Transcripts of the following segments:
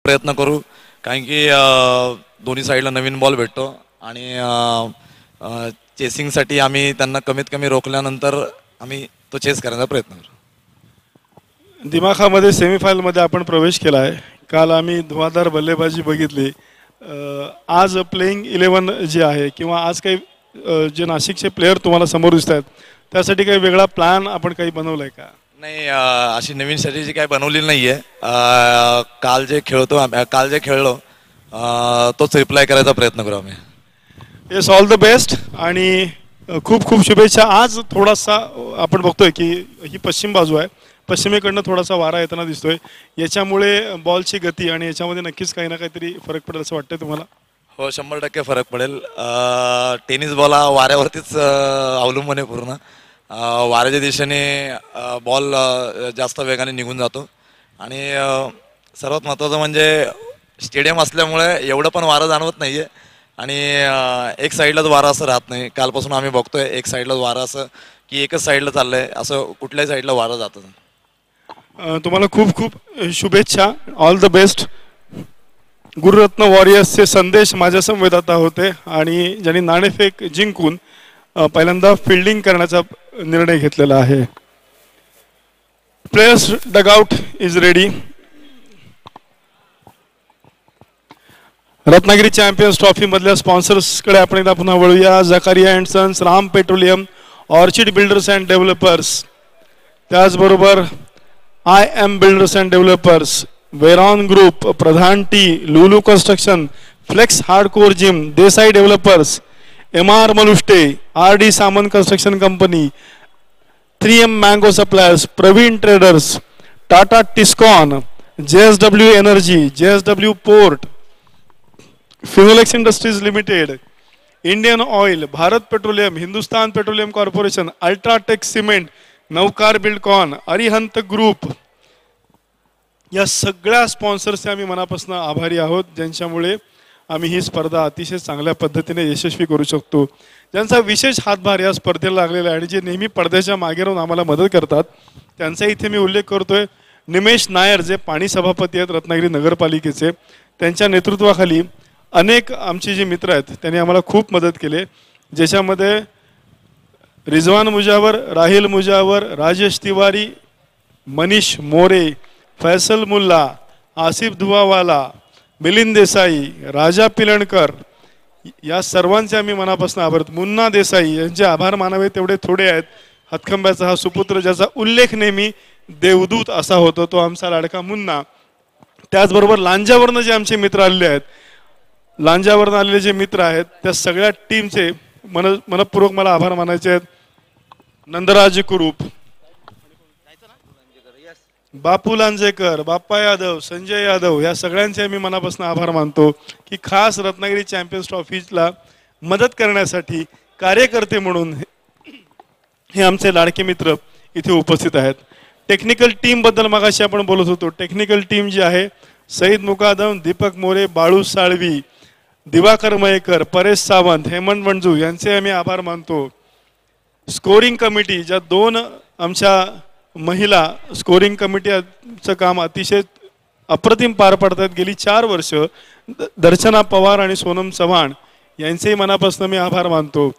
प्रयत्न करू, कारण की दोन्ही साईडला नवीन बॉल भेटतो आणि चेसिंगसाठी आम्ही त्यांना कमीत कमी रोखल्यानंतर आम्ही तो चेस करण्याचा प्रयत्न करू. दिमाखामध्ये सेमीफायनलमध्ये आपण प्रवेश केला आहे. काल आम्ही धुवाधार बल्लेबाजी बघितली. आज प्लेइंग 11 जे आहे किंवा आज काही जे नाशिकचे प्लेयर तुम्हाला समोर दिसत आहेत त्यासाठी काही वेगळा प्लॅन आपण काही बनवला आहे का? नाही, अशी नवीन स्ट्रॅटेजी काही बनवलेली नाही आहे. काल जे खेळलो तोच रिप्लाय करायचा प्रयत्न करू आम्ही. येस, ऑल द बेस्ट आणि खूप खूप शुभेच्छा. आज थोडासा आपण बघतोय की ही पश्चिम बाजू आहे, पश्चिमेकडनं थोडासा वारा येताना दिसतोय. याच्यामुळे बॉलची गती आणि याच्यामध्ये नक्कीच काही ना काहीतरी फरक पडेल असं वाटतंय तुम्हाला? हो, 100% फरक पडेल. टेनिस बॉल हा वाऱ्यावरतीच अवलंबून आहे पूर्ण. वाऱ्याच्या दिशेने बॉल जास्त वेगाने निघून जातो आणि सर्वात महत्त्वाचं म्हणजे स्टेडियम असल्यामुळे एवढं पण वारं जाणवत नाही आहे आणि एक साईडलाच वारा असं राहत नाही. कालपासून आम्ही बघतोय एक साईडलाच वारा असं की एकच साईडला चाललं आहे, असं कुठल्याही साईडला वारं जातं. तुम्हाला खूप खूप शुभेच्छा, ऑल द बेस्ट. गुरुरत्न वॉरियर्सचे संदेश माझ्या संवेदात होते आणि ज्यांनी नाणेफेक जिंकून पहिल्यांदा फिल्डिंग करण्याचा निर्णय घेतलेला आहे. Players dugout is ready. Ratnagiri champions trophy मधल्या स्पॉन्सर्सकडे आपण एकदा पुन्हा वळूया. Zakaria and sons, Ram petroleum, orchid builders and developers, त्याचबरोबर I M builders and developers, Veron group, Pradhan tea, Lulu construction, flex hardcore gym, Desai developers, MR Malushte, RD Samant construction company, 3M mango suppliers, Pravin traders, Tata Tiscon, JSW energy, JSW port, Finolex industries limited, Indian oil, Bharat petroleum, Hindustan petroleum corporation, UltraTech cement, Navkar Buildcon, Arihant group, या सगळ्या स्पॉन्सर्सचे आम्ही मनापासून आभारी आहोत, ज्यांच्यामुळे आम्ही ही स्पर्धा अतिशय चांगल्या पद्धतीने यशस्वी करू शकतो. ज्यांचा विशेष हातभार या स्पर्धेला लागलेला आहे आणि जे नेहमी पडद्याच्या मागे राहून आम्हाला मदत करतात त्यांचा इथे मी उल्लेख करतोय. निमेश नायर, जे पाणी सभापती आहेत रत्नागिरी नगरपालिकेचे, त्यांच्या नेतृत्वाखाली अनेक आमचे जे मित्र आहेत त्यांनी आम्हाला खूप मदत केली, ज्याच्यामध्ये रिजवान मुजावर, राहिल मुजावर, राजेश तिवारी, मनीष मोरे, फैसल मुल्ला, आसिफ धुवावाला, मिलिंद देसाई, राजा पिलणकर, या सर्वांचे आम्ही मनापासून आभार. मुन्ना देसाई, यांचे आभार मानावे तेवढे थोडे आहेत. हातखंब्याचा हा सुपुत्र ज्याचा उल्लेख नेहमी देवदूत असा होतो, तो आमचा लाडका मुन्ना. त्याचबरोबर लांजावरनं जे आमचे मित्र आलेले आहेत, लांजावरनं आलेले जे मित्र आहेत त्या सगळ्या टीमचे मनपूर्वक मला आभार मानायचे आहेत. नंदराज कुरूप, बापू लांजेकर, बाप्पा यादव, संजय यादव, या सगळ्यांचे मी मनापासून आभार मानतो की खास रत्नागिरी चॅम्पियन्स ट्रॉफीला मदत करण्यासाठी कार्यकर्ते म्हणून हे आमचे लाडके मित्र इथे उपस्थित आहेत. टेक्निकल टीम बद्दल मगाशी आपण बोलत होतो. टेक्निकल टीम जी आहे, सईद मुकादम, दीपक मोरे, बाळू साळवी, दिवाकर मयेकर, परेश सावंत, हेमंत वंजू यांचे आम्ही आभार मानतो. स्कोरिंग कमिटी, ज्या 2 आमच्या महिला स्कोरिंग कमिटीचं काम अतिशय अप्रतिम पार पडतात गेली 4 वर्ष, दर्शना पवार आणि सोनम चव्हाण यांचेही मनापासून मी आभार मानतो.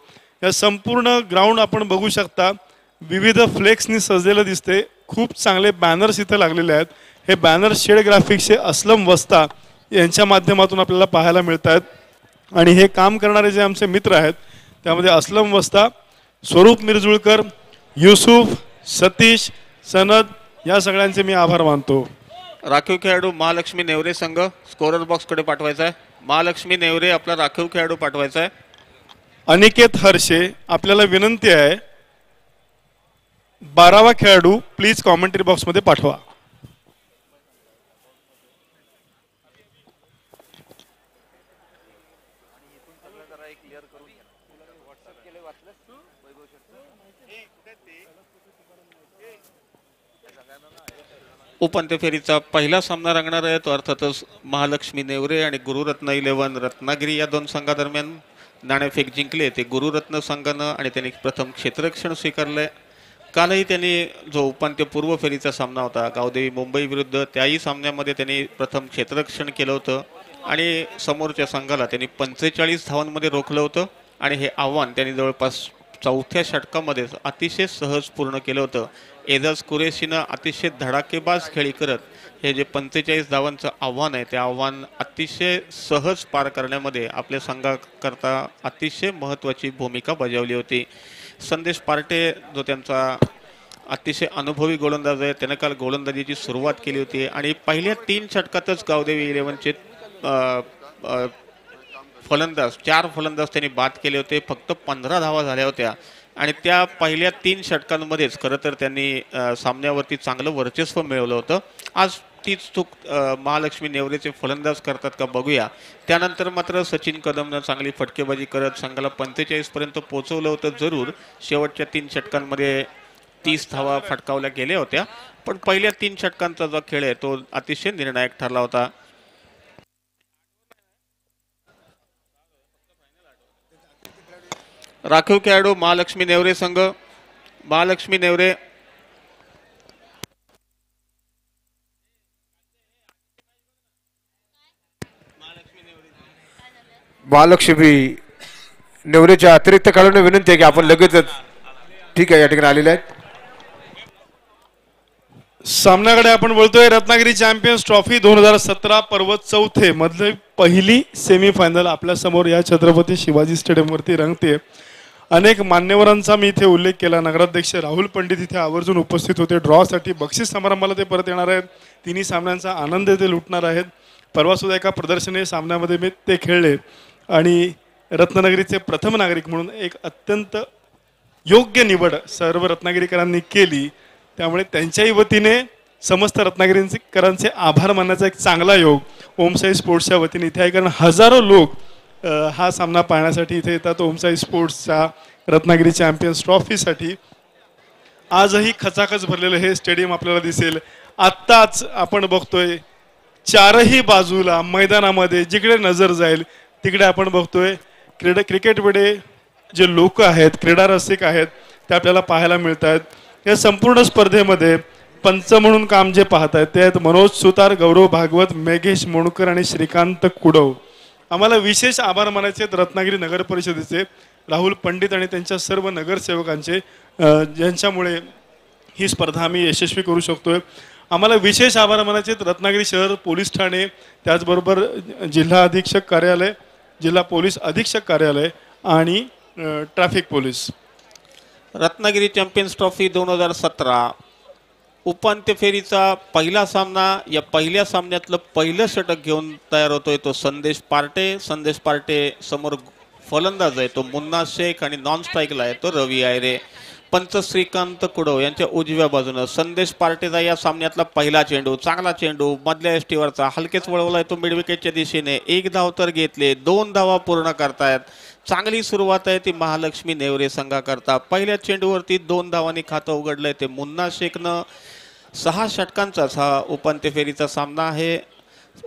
या संपूर्ण ग्राउंड आपण बघू शकता, विविध फ्लेक्सनी सजलेलं दिसते. खूप चांगले बॅनर्स इथे लागलेले आहेत. हे बॅनर शेड ग्राफिक्सचे असलम वस्ता यांच्या माध्यमातून आपल्याला पाहायला मिळत आहेत आणि हे काम करणारे जे आमचे मित्र आहेत त्यामध्ये असलम वस्ता, स्वरूप मिरजुळकर, युसुफ, सतीश, सनद, या सगळ्यांचे मी आभार मानतो. राखीव खेळाडू महालक्ष्मी नेवरे संघ स्कोरर बॉक्सकडे पाठवायचा आहे. महालक्ष्मी नेवरे आपला राखीव खेळाडू पाठवायचा आहे. अनिकेत हर्षे, आपल्याला विनंती आहे 12वा खेळाडू प्लीज कॉमेंटरी बॉक्समध्ये पाठवा. उपांत्य फेरीचा पहिला सामना रंगणार आहे तो अर्थातच महालक्ष्मी नेवरे आणि गुरुरत्न 11 रत्नागिरी या 2 संघादरम्यान. नाणेफेक जिंकले ते गुरुरत्न संघानं आणि त्यांनी प्रथम क्षेत्ररक्षण स्वीकारलंय. कालही त्यांनी जो उपांत्यपूर्व फेरीचा सामना होता गावदेवी मुंबई विरुद्ध, त्याही सामन्यामध्ये त्यांनी प्रथम क्षेत्ररक्षण केलं होतं आणि समोरच्या संघाला त्यांनी 45 धावांमध्ये रोखलं होतं आणि हे आव्हान त्यांनी जवळपास चौथ्या षटकामध्ये अतिशय सहज पूर्ण केलं होतं. एजाज कुरेशीनं अतिशय धडाकेबाज खेळी करत हे जे 45 धावांचं आव्हान आहे ते आव्हान अतिशय सहज पार करण्यामध्ये आपल्या संघाकरता अतिशय महत्त्वाची भूमिका बजावली होती. संदेश पार्टे जो त्यांचा अतिशय अनुभवी गोलंदाज आहे, त्यानं काल गोलंदाजीची सुरुवात केली होती आणि पहिल्या 3 षटकातच गावदेवी 11चे फलंदाज 4 फलंदाज त्यांनी बाद केले होते. फक्त 15 धावा झाल्या होत्या आणि त्या पहिल्या 3 षटकांमध्येच खरं तर त्यांनी सामन्यावरती चांगलं वर्चस्व मिळवलं होतं. आज तीच चूक महालक्ष्मी नेवरेचे फलंदाज करतात का बघूया. त्यानंतर मात्र सचिन कदमनं चांगली फटकेबाजी करत संघाला 45 पर्यंत पोहोचवलं होतं. जरूर शेवटच्या 3 षटकांमध्ये 30 धावा फटकावल्या गेल्या होत्या, पण पहिल्या 3 षटकांचा जो खेळ आहे तो अतिशय निर्णायक ठरला होता. राखीव खेळाडू महालक्ष्मी नेवरे संघ. महालक्ष्मी नेवरे महालक्ष्मी नेवरेच्या अतिरिक्त खेळाडूंना विनंती आहे की आपण लगेचच ठीक आहे या ठिकाणी आलेले आहेत. सामन्याकडे आपण बोलतोय. रत्नागिरी चॅम्पियन्स ट्रॉफी 2017 पर्व 4 मधली पहिली सेमीफायनल आपल्या समोर या छत्रपती शिवाजी स्टेडियमवरती रंगते. अनेक मान्यवरांचा मी इथे उल्लेख केला. नगराध्यक्ष राहुल पंडित इथे आवर्जून उपस्थित होते. ड्रॉसाठी बक्षीस समारंभाला ते परत येणार आहेत. तिन्ही सामन्यांचा आनंद ते लुटणार आहेत. परवा सुद्धा एका प्रदर्शनीय सामन्यामध्ये मी ते खेळले आणि रत्नागिरीचे प्रथम नागरिक म्हणून एक अत्यंत योग्य निवड सर्व रत्नागिरीकरांनी केली. त्यामुळे त्यांच्याही वतीने समस्त रत्नागिरीकरांचे आभार मानण्याचा एक चांगला योग ओमसाई स्पोर्ट्सच्या वतीने इथे आहे. कारण हजारो लोक हा सामना पाहण्यासाठी इथे येतात. ओमसाई स्पोर्ट्सच्या रत्नागिरी चॅम्पियन्स ट्रॉफीसाठी आजही खचाखच भरलेलं हे स्टेडियम आपल्याला दिसेल. आत्ताच आपण बघतोय चारही बाजूला मैदानामध्ये जिकडे नजर जाईल तिकडे आपण बघतोय क्रिकेटमध्ये जे लोक आहेत, क्रीडा रसिक आहेत, ते आपल्याला पाहायला मिळत आहेत. या संपूर्ण स्पर्धेमध्ये पंच म्हणून काम जे पाहत आहेत ते आहेत मनोज सुतार, गौरव भागवत, मेघेश मोणकर आणि श्रीकांत कुडव. आम्हाला विशेष आभार मानायचे आहेत रत्नागिरी नगर परिषदेचे राहुल पंडित आणि त्यांच्या सर्व नगरसेवकांचे, ज्यांच्यामुळे ही स्पर्धा आम्ही यशस्वी करू शकतोय. आम्हाला विशेष आभार मानायचे आहेत रत्नागिरी शहर पोलीस ठाणे, त्याचबरोबर जिल्हा अधीक्षक कार्यालय, जिल्हा पोलीस अधीक्षक कार्यालय आणि traffic police. Ratnagiri champions trophy 2017 उपांत्य फेरीचा पहिला सामना. या पहिल्या सामन्यातलं पहिलं षटक घेऊन तयार होतोय तो संदेश पार्टे. संदेश पार्टे समोर फलंदाज आहे तो मुन्ना शेख आणि नॉन स्ट्राईकला आहे तो रवी आयरे. पंच श्रीकांत कुडव यांच्या उजव्या बाजूनं संदेश पार्टेचा या सामन्यातला पहिला चेंडू, चांगला चेंडू मधल्या एसटीवरचा, हलकेच वळवलाय तो मिड विकेटच्या दिशेने. 1 धाव तर घेतले, 2 धावा पूर्ण करतायत. चांगली सुरुवात आहे ती महालक्ष्मी नेवरे संघाकरता. पहिल्या चेंडूवरती 2 धावांनी खातं उघडलंय ते मुन्ना शेखनं. 6 षटकांचाच हा उपांत्य फेरीचा सामना आहे.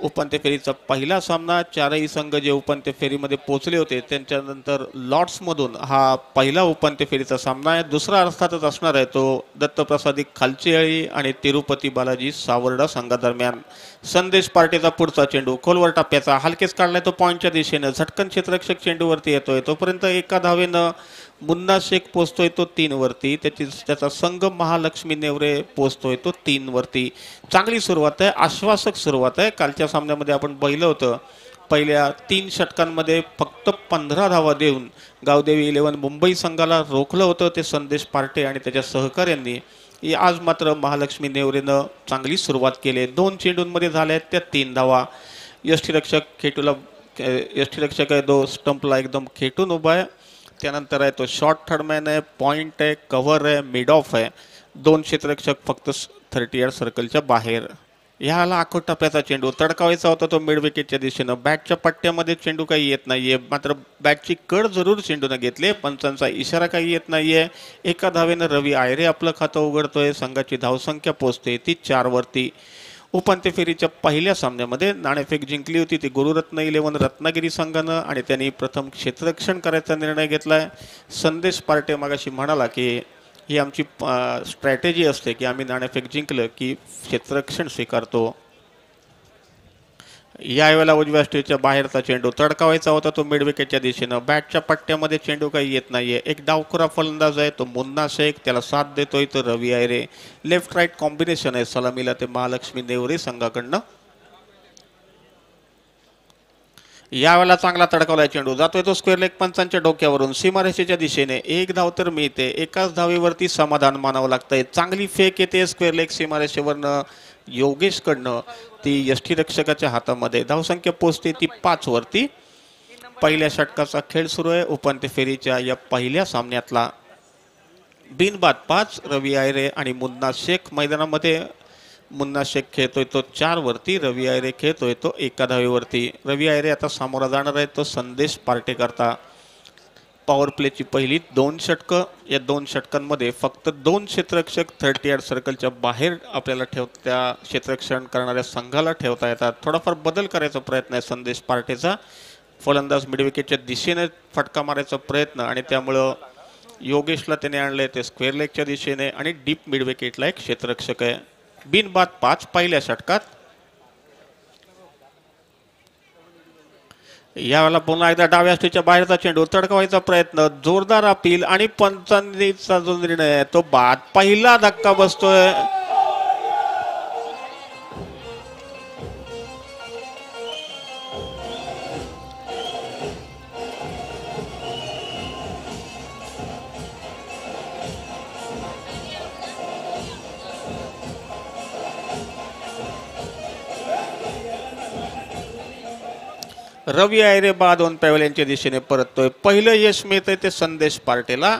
उपांत्य फेरीचा पहिला सामना. 4ही संघ जे उपांत्य फेरीमध्ये पोहोचले होते त्यांच्यानंतर लॉर्ड्समधून हा पहिला उपांत्य फेरीचा सामना आहे. दुसरा अर्थातच असणार आहे तो दत्तप्रसादी खालचेळी आणि तिरुपती बालाजी सावर्डा संघादरम्यान. संदेश पार्टीचा पुढचा चेंडू खोलवर टप्प्याचा, हलकेच काढलाय तो पॉईंटच्या दिशेनं. झटकन क्षेत्ररक्षक चेंडूवरती येतोय तोपर्यंत एका धावेनं मुन्ना शेख पोचतोय तो 3 वरती. त्याचा संघ महालक्ष्मी नेवरे पोचतोय तो 3 वरती. चांगली सुरुवात आहे, आश्वासक सुरुवात आहे. कालच्या सामन्यामध्ये आपण पाहिलं होतं पहिल्या 3 षटकांमध्ये फक्त 15 धावा देऊन गावदेवी 11 मुंबई संघाला रोखलं होतं ते संदेश पार्टे आणि त्याच्या सहकाऱ्यांनी. आज मात्र महालक्ष्मी नेवरेनं चांगली सुरुवात केली. 2 चेंडूंमध्ये झाल्या त्या 3 धावा. यष्टीरक्षक आहे तो स्टंपला एकदम खेटून उभा आहे. त्यानंतर आहे तो शॉर्ट थर्डमॅन आहे, पॉइंट आहे, कव्हर आहे, मिड ऑफ आहे. 2 क्षेत्ररक्षक फक्त 30 यार्ड सर्कलच्या बाहेर. ह्याला आखो टप्प्याचा चेंडू तडकावायचा होता तो मिड विकेटच्या दिशेनं. बॅटच्या पट्ट्यामध्ये चेंडू काही येत नाहीये, मात्र बॅटची कड जरूर चेंडूनं घेतले. पंचांचा इशारा काही येत नाहीये. एका धावेनं रवी आयरे आपलं खातं उघडतोय. संघाची धावसंख्या पोहोचते ती 4 वरती. उपांत्य फेरीच्या पहिल्या सामन्यामध्ये नाणेफेक जिंकली होती ती गुरुरत्न 11 रत्नागिरी संघानं आणि त्यांनी प्रथम क्षेत्ररक्षण करायचा निर्णय घेतलाय. संदेश पार्टे मगाशी म्हणाला की ही आमची स्ट्रॅटेजी असते की आम्ही नाणेफेक जिंकलं की क्षेत्ररक्षण स्वीकारतो. यावेळेला उजव्या स्टेजच्या बाहेरचा चेंडू तडकावायचा होता तो मिडविकेटच्या दिशेनं. बॅटच्या पट्ट्यामध्ये चेंडू काही येत नाहीये. एक डावखुरा फलंदाज आहे तो मुन्ना शेख, त्याला साथ देतोय तो रवी आयरे. लेफ्ट राईट कॉम्बिनेशन आहे सलामीला ते महालक्ष्मी नेवरे संघाकडनं. यावेळेला चांगला तडकावलाय चेंडू, जातोय तो स्क्वेअर लेग पंचांच्या डोक्यावरून सीमारेषेच्या दिशेने. एक धाव तर मिळते, एकाच धावेवरती समाधान मानावं लागतंय. चांगली फेक येते स्क्वेअर लेग सीमारेषेवरनं योगेशकडनं, ती यष्टीरक्षकाच्या हातामध्ये. धावसंख्या पोहोचते ती 5 वरती. पहिल्या षटकाचा खेळ सुरू आहे उपांत्य फेरीच्या या पहिल्या सामन्यातला. बिनबाद 5. रवी आयरे आणि मुन्ना शेख मैदानामध्ये. मुन्ना शेख खेळतोय तो 4 वरती, रवी आयरे खेळतोय तो 1 धावेवरती. रवी आयरे आता सामोरा जाणार आहे तो संदेश पार्टे करता. पॉवर प्लेची पहिली 2 षटकं. या 2 षटकांमध्ये फक्त 2 क्षेत्ररक्षक 30 यार्ड सर्कलच्या बाहेर आपल्याला त्या क्षेत्ररक्षण करणाऱ्या संघाला ठेवता येतात. थोडाफार बदल करायचा प्रयत्न आहे संदेश पार्टेचा. फलंदाज मिडविकेटच्या दिशेने फटका मारायचा प्रयत्न आणि त्यामुळं योगेशला त्याने आणले ते स्क्वेअर लेगच्या दिशेने आणि डीप मिडविकेटला एक क्षेत्ररक्षक आहे. बिनबाद 5 पहिल्या षटकात. यावेळेला पुन्हा एकदा डाव्या स्टेजच्या बाहेरचा चेंडू तडकावायचा प्रयत्न, जोरदार अपील आणि पंचांचा जो निर्णय आहे तो बाद. पहिला धक्का बसतोय. रवी आयरे बाद 2 पॅव्हलियनच्या दिशेने परततोय. पहिलं यश मिळतंय ते संदेश पार्टेला.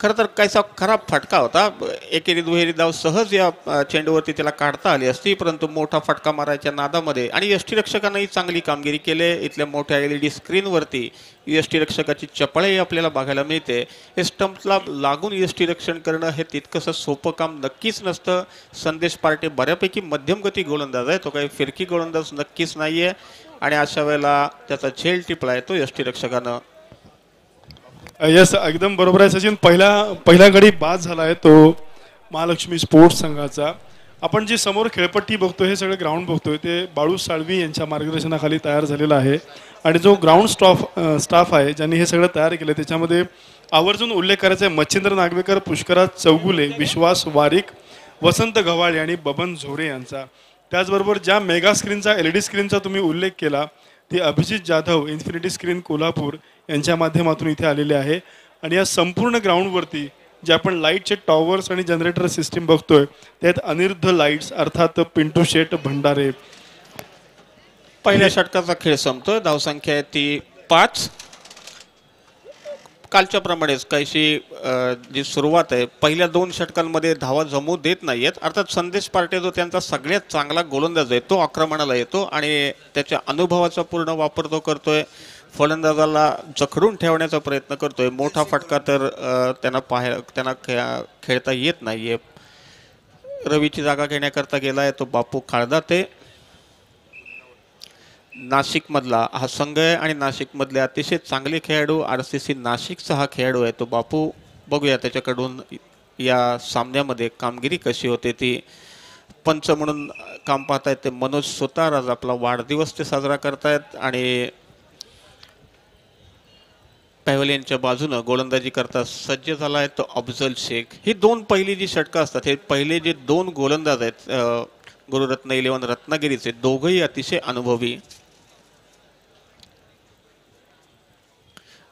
खरं तर काहीसा खराब फटका होता. एकेरी दुहेरी धाव सहज या चेंडूवरती त्याला काढता आली असती, परंतु मोठा फटका मारायच्या नादामध्ये आणि यष्टीरक्षकांनाही चांगली कामगिरी केली. इथल्या मोठ्या LED स्क्रीनवरती यष्टीरक्षकाची चपळाई आपल्याला बघायला मिळते. हे स्टंपला लागून यष्टीरक्षण करणं हे तितकंसं सोपं काम नक्कीच नसतं. संदेश पार्टे बऱ्यापैकी मध्यम गती गोलंदाज आहे, तो काही फिरकी गोलंदाज नक्कीच नाहीये आणि अशा वेळेला त्याचा झेल टिपला आहे तो यष्टीरक्षकानं. यस, एकदम बरोबर आहे सचिन. पहिला गडी बाद झाला आहे तो महालक्ष्मी स्पोर्ट्स संघाचा. आपण जी समोर खेळपट्टी बघतोय, हे सगळं ग्राउंड बघतोय, ते बाळू साळवी यांच्या मार्गदर्शनाखाली तयार झालेलं आहे. आणि जो ग्राउंड स्टाफ आहे ज्यांनी हे सगळं तयार केलं त्याच्यामध्ये आवर्जून उल्लेख करायचा आहे मच्छिंद्र नागवेकर, पुष्कराज चौगुले, विश्वास वारिक, वसंत गव्हाळे आणि बबन झोरे यांचा. त्याचबरोबर ज्या मेगा स्क्रीनचा LED स्क्रीनचा तुम्ही उल्लेख केला ते अभिजित जाधव, इन्फिनिटी स्क्रीन कोल्हापूर यांच्या माध्यमातून इथे आलेले आहे. आणि या संपूर्ण ग्राउंडवरती जे आपण लाईटचे टॉवर्स आणि जनरेटर सिस्टीम बघतोय त्यात अनिरुद्ध लाईट्स अर्थात पिंटू शेट भंडारे. पहिल्या षटकाचा खेळ संपतोय. धावसंख्या आहे ती 5. कालच्या प्रमाणेच काहीशी जी सुरुवात आहे पहिल्या 2 षटकांमध्ये धावा जमू देत नाहीयेत. अर्थात संदेश पार्टे जो त्यांचा सगळ्यात चांगला गोलंदाज आहे तो आक्रमणाला येतो आणि त्याच्या अनुभवाचा पूर्ण वापर तो करतोय. फलंदाजाला जखडून ठेवण्याचा प्रयत्न करतोय. मोठा फटका तर त्यांना खेळता येत नाहीये. रवीची जागा घेण्याकरता गेलाय तो बापू खाळदाते. नाशिकमधला हा संघ आहे आणि नाशिकमधले अतिशय चांगले खेळाडू RCC नाशिकचा हा खेळाडू आहे तो बापू. बघूया त्याच्याकडून या सामन्यामध्ये कामगिरी कशी होते ती. पंच म्हणून काम पाहतायत ते मनोज सुतार. आज आपला वाढदिवस ते साजरा करतायत आणि पॅव्हलियनच्या बाजूनं गोलंदाजी करता सज्ज झाला आहे तो अफजल शेख. ही 2 पहिली जी षटकं असतात, हे पहिले जे 2 गोलंदाज आहेत गुरुरत्न 11 रत्नागिरीचे, दोघंही अतिशय अनुभवी.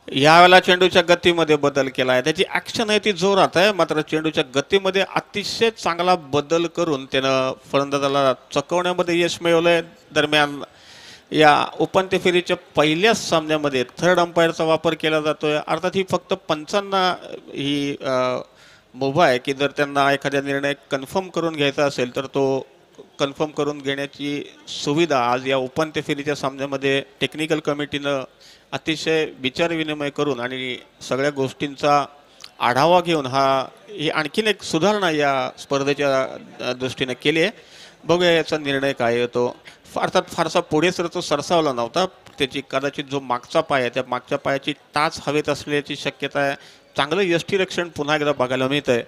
यावेळेला चेंडूच्या गतीमध्ये बदल केला आहे. त्याची ऍक्शन आहे ती जोरात आहे, मात्र चेंडूच्या गतीमध्ये अतिशय चांगला बदल करून त्यानं फलंदाजाला चकवण्यामध्ये यश मिळवलंय. दरम्यान या उपांत्य फेरीच्या पहिल्याच सामन्यामध्ये थर्ड अंपायरचा वापर केला जातोय. अर्थात ही फक्त पंचांना ही मुभा आहे की जर त्यांना एखादा निर्णय कन्फर्म करून घ्यायचा असेल तर तो कन्फर्म करून घेण्याची सुविधा आज या उपांत्य फेरीच्या सामन्यामध्ये टेक्निकल कमिटीनं अतिशय विचारविनिमय करून आणि सगळ्या गोष्टींचा आढावा घेऊन ही आणखीन एक सुधारणा या स्पर्धेच्या दृष्टीने केली आहे. बघूया याचा निर्णय काय येतो. अर्थात फारसा पुढे सर तो सरसावला नव्हता. त्याची कदाचित जो मागचा पाय आहे त्या मागच्या पायाची टाच हवेत असल्याची शक्यता आहे. चांगलं यष्टीरक्षण पुन्हा एकदा बघायला मिळतंय.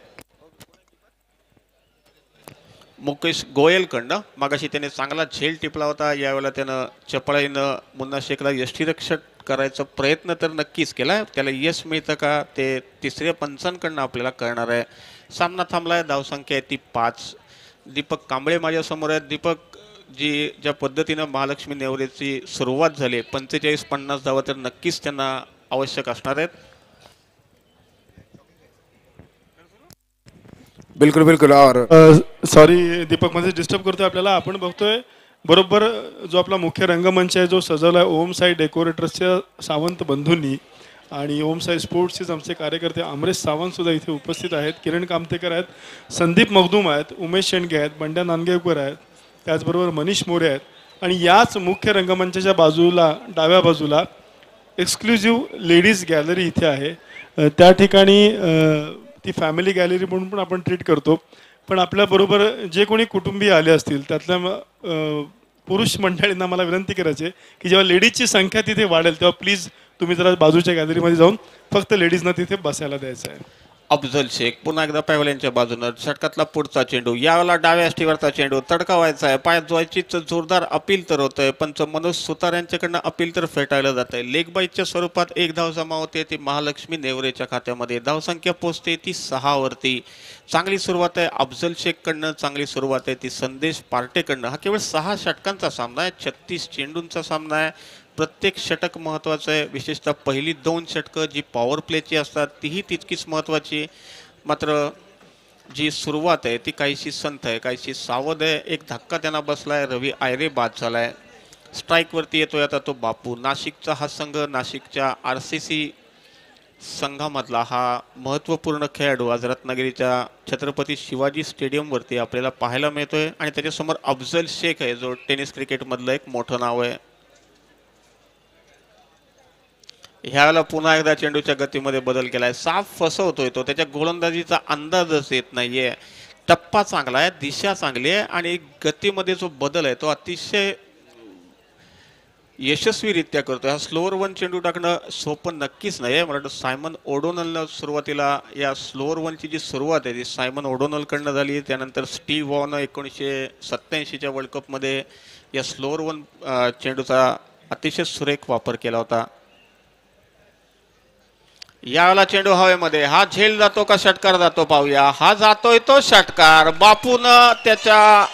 मुकेश गोयलकडनं. मागाशी त्याने चांगला झेल टिपला होता, यावेळेला त्यानं चपळाईनं मुन्ना शेखला यष्टीरक्षक करायचा प्रयत्न तर नक्कीच केला. त्याला यश मिळतं का ते तिसऱ्या पंचांकडनं आपल्याला कळणार आहे. सामना थांबलाय, धावसंख्या आहे ती 5. दीपक कांबळे माझ्यासमोर आहेत. दीपक जी ज्या पद्धतीनं महालक्ष्मी नेवरेची सुरुवात झाली, 45-50 धावा तर नक्कीच त्यांना आवश्यक असणार आहेत. बिल्कुल बिल्कुल. और सॉरी दीपक, मध्ये डिस्टर्ब करतोय आपल्याला. आपण बघतोय बरोबर जो आपला मुख्य रंगमंच आहे जो सजवला आहे ओम साई डेकोरेटर्सच्या सावंत बंधूंनी आणि ओम साई स्पोर्ट्सचे आमचे कार्यकर्ते अमरेश सावंत सुद्धा इथे उपस्थित आहेत. किरण कामतेकर आहेत, संदीप मगदूम आहेत, उमेश शेंडगे आहेत, बंड्या नांदगावकर आहेत, त्याचबरोबर मनीष मोरे आहेत. आणि याच मुख्य रंगमंचाच्या बाजूला डाव्या बाजूला एक्सक्लुझिव्ह लेडीज गॅलरी इथे आहे. त्या ठिकाणी ती फॅमिली गॅलरी म्हणून पण आपण ट्रीट करतो. पण आपल्याबरोबर जे कोणी कुटुंबीय आले असतील त्यातल्या पुरुष मंडळींना मला विनंती करायची आहे की जेव्हा लेडीजची संख्या तिथे वाढेल तेव्हा प्लीज तुम्ही जरा बाजूच्या गॅलरीमध्ये जाऊन फक्त लेडीजना तिथे बसायला द्यायचं आहे. अफजल शेख पुन्हा एकदा पॅव्हलियनच्या बाजूनं. षटकातला पुढचा चेंडू, यावेळेला डाव्या अष्टीवरचा चेंडू तडकावायचा आहे. पायात जोयचीच जोरदार अपील तर होतंय, पंच मनोज सुतार यांच्याकडनं अपील तर फेटाळलं जात आहे. लेग बाईच्या स्वरूपात 1 धाव जमा होते ती महालक्ष्मी नेवरेच्या खात्यामध्ये. धावसंख्या पोचते ती 6 वरती. चांगली सुरुवात आहे अफजल शेखकडनं, चांगली सुरुवात आहे ती संदेश पार्टेकडनं. हा केवळ 6 षटकांचा सामना आहे, 36 चेंडूंचा सामना आहे. प्रत्येक षटक महत्त्वाचं आहे, विशेषतः पहिली 2 षटकं जी पॉवर प्लेची असतात तीही तितकीच महत्त्वाची. मात्र जी सुरुवात आहे ती काहीशी संथ आहे, काहीशी सावध आहे. एक धक्का त्यांना बसलाय, रवी आयरे बाद झालाय. स्ट्राईकवरती येतोय आता तो बापू. नाशिकचा हा संघ, नाशिकच्या RCC संघामधला हा महत्त्वपूर्ण खेळाडू आज रत्नागिरीच्या छत्रपती शिवाजी स्टेडियमवरती आपल्याला पाहायला मिळतोय. आणि त्याच्यासमोर अफजल शेख आहे जो टेनिस क्रिकेटमधलं एक मोठं नाव आहे. ह्यावेळेला पुन्हा एकदा चेंडूच्या गतीमध्ये बदल केलाय. साफ फसवतोय तो, त्याच्या गोलंदाजीचा अंदाजच येत नाहीये. टप्पा चांगला आहे, दिशा चांगली आहे आणि गतीमध्ये जो बदल आहे तो अतिशय यशस्वीरित्या करतोय. हा स्लोअर 1 चेंडू टाकणं सोपं नक्कीच नाही. मला वाटतं सायमन ओडोनलनं सुरुवातीला या स्लोअर 1ची जी सुरुवात आहे ती सायमन ओडोनलकडनं झाली. त्यानंतर स्टीव्ह वॉनं 1987च्या वर्ल्ड कपमध्ये या स्लोअर 1 चेंडूचा अतिशय सुरेख वापर केला होता. यावेळेला चेंडू हवेमध्ये, हा झेल जातो का षटकार जातो पाहूया. हा जातोय तो षटकार. बापून त्याच्या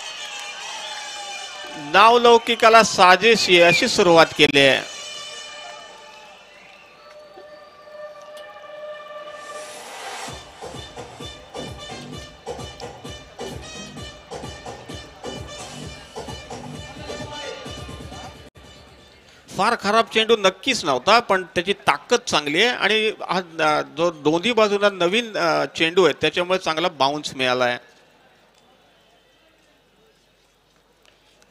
नावलौकिकाला साजेशी अशी सुरुवात केली आहे. फार खराब चेंडू नक्कीच नव्हता, पण त्याची ताकद चांगली आहे आणि हा जो दोन्ही बाजूला नवीन चेंडू आहेत त्याच्यामुळे चांगला बाउन्स मिळाला आहे.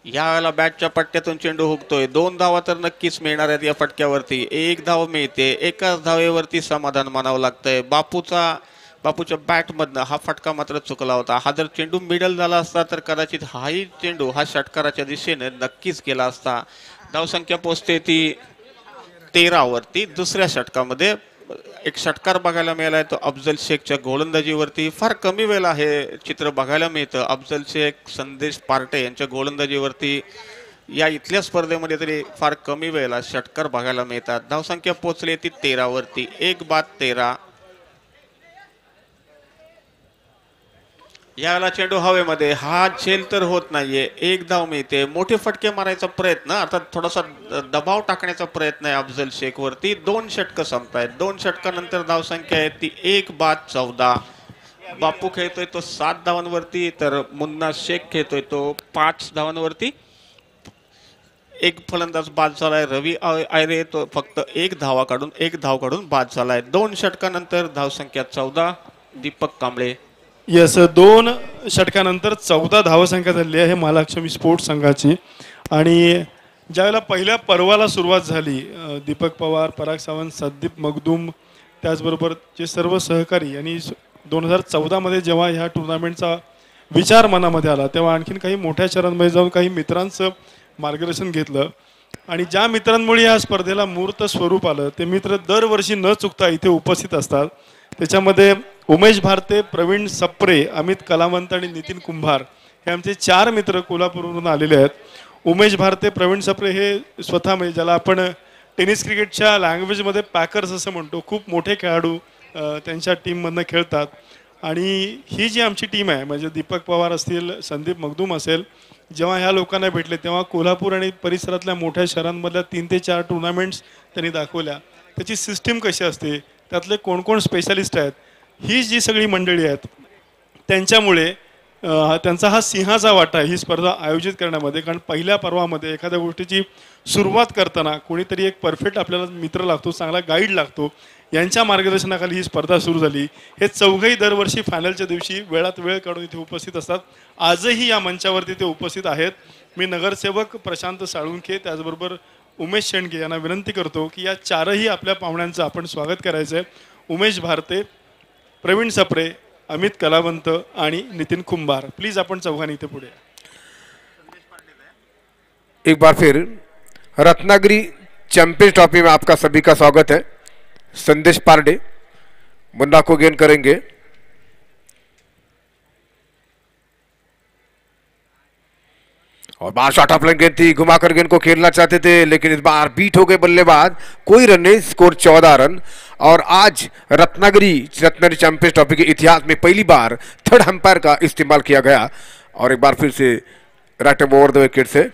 यावेळेला बॅटच्या पट्ट्यातून चेंडू हुकतोय. 2 धावा तर नक्कीच मिळणार आहेत या फटक्यावरती. 1 धाव मिळते, एकाच धावेवरती समाधान मानावं लागतंय. बापूच्या बॅटमधनं हा फटका मात्र चुकला होता. हा जर चेंडू मिडल झाला असता तर कदाचित हाही चेंडू हा षटकाराच्या दिशेने नक्कीच गेला असता. धावसंख्या पोचते ती 13 वरती. दुसऱ्या षटकामध्ये एक षटकार बघायला मिळालाय तो अफजल शेखच्या गोलंदाजीवरती. फार कमी वेळेला हे चित्र बघायला मिळतं. अफजल शेख, संदेश पार्टे यांच्या गोलंदाजीवरती या इथल्या स्पर्धेमध्ये तरी फार कमी वेळेला षटकार बघायला मिळतात. धावसंख्या पोचली ती 13 वरती. 1 बाद 13. यावेळेला चेंडू हवेमध्ये, हा झेल तर होत नाहीये. 1 धाव मिळते. मोठे फटके मारायचा प्रयत्न, अर्थात थोडासा दबाव टाकण्याचा प्रयत्न आहे अफजल शेख वरती. 2 षटकं संपतायत. 2 षटकानंतर धावसंख्या आहे ती 1 बाद 14. बापू खेळतोय तो 7 धावांवरती, तर मुन्ना शेख खेळतोय तो 5 धावांवरती. एक फलंदाज बाद झालाय रवी आयरे, तो फक्त 1 धाव काढून बाद झालाय. 2 षटकानंतर धावसंख्या 14. दीपक कांबळे. येस, 2 षटकानंतर 14 धावसंख्या झाली आहे महालक्ष्मी स्पोर्ट्स संघाची. आणि ज्यावेळेला पहिल्या पर्वाला सुरुवात झाली, दीपक पवार, पराग सावंत, संदीप मगदूम त्याचबरोबर जे सर्व सहकारी यांनी 2014मध्ये जेव्हा ह्या टुर्नामेंटचा विचार मनामध्ये आला तेव्हा आणखीन काही मोठ्या शहरांमध्ये जाऊन काही मित्रांचं मार्गदर्शन घेतलं. आणि ज्या मित्रांमुळे या स्पर्धेला मूर्त स्वरूप आलं ते मित्र दरवर्षी न चुकता इथे उपस्थित असतात. त्याच्यामध्ये उमेश भारते, प्रवीण सप्रे, अमित कलावंत आणि नितीन कुंभार हे आमचे 4 मित्र कोल्हापूरवरून आलेले आहेत. उमेश भारते, प्रवीण सप्रे हे स्वतः म्हणजे ज्याला आपण टेनिस क्रिकेटच्या लँग्वेजमध्ये पॅकर्स असं म्हणतो, खूप मोठे खेळाडू त्यांच्या टीममधनं खेळतात. आणि ही जी आमची टीम आहे म्हणजे दीपक पवार असतील, संदीप मगदूम असेल, जेव्हा ह्या लोकांना भेटले तेव्हा कोल्हापूर आणि परिसरातल्या मोठ्या शहरांमधल्या 3 ते 4 टुर्नामेंट्स त्यांनी दाखवल्या. त्याची सिस्टीम कशी असते, त्यातले कोण कोण स्पेशलिस्ट आहेत, ही जी सगळी मंडळी आहेत त्यांच्यामुळे त्यांचा हा सिंहाचा वाटा आहे ही स्पर्धा आयोजित करण्यामध्ये. कारण पहिल्या पर्वामध्ये एखाद्या गोष्टीची सुरुवात करताना कोणीतरी एक परफेक्ट आपल्याला मित्र लागतो, चांगला गाईड लागतो. यांच्या मार्गदर्शनाखाली ही स्पर्धा सुरू झाली. हे चौघही दरवर्षी फायनलच्या दिवशी वेळात वेळ काढून इथे उपस्थित असतात. आजही या मंचावरती ते उपस्थित आहेत. मी नगरसेवक प्रशांत साळुंखे त्याचबरोबर उमेश शेंडके यांना विनंती करतो की या 4ही आपल्या पाहुण्यांचं आपण स्वागत करायचं आहे. उमेश भारते, प्रवीण सप्रे, अमित कलावंत आणि नितीन कुंभार. प्लीज आपण चौघांनी इथे पुढे. एक बार फिर रत्नागिरी चैंपियंस ट्रॉफी में आपका सभी का स्वागत है. संदेश पारडे मुन्ना को गेंद करेंगे. और बार शॉट ऑफ लाइन गेंद थी, घुमाकर गेंद को खेलना चाहते थे लेकिन इस बार बीट हो गए बल्लेबाज. कोई रन नहीं, स्कोर 14 रन. और आज रत्नागिरी चैंपियंस ट्रॉफी के इतिहास में पहली बार थर्ड अंपायर का इस्तेमाल किया गया. और एक बार फिर से राइट ओवर द विकेट से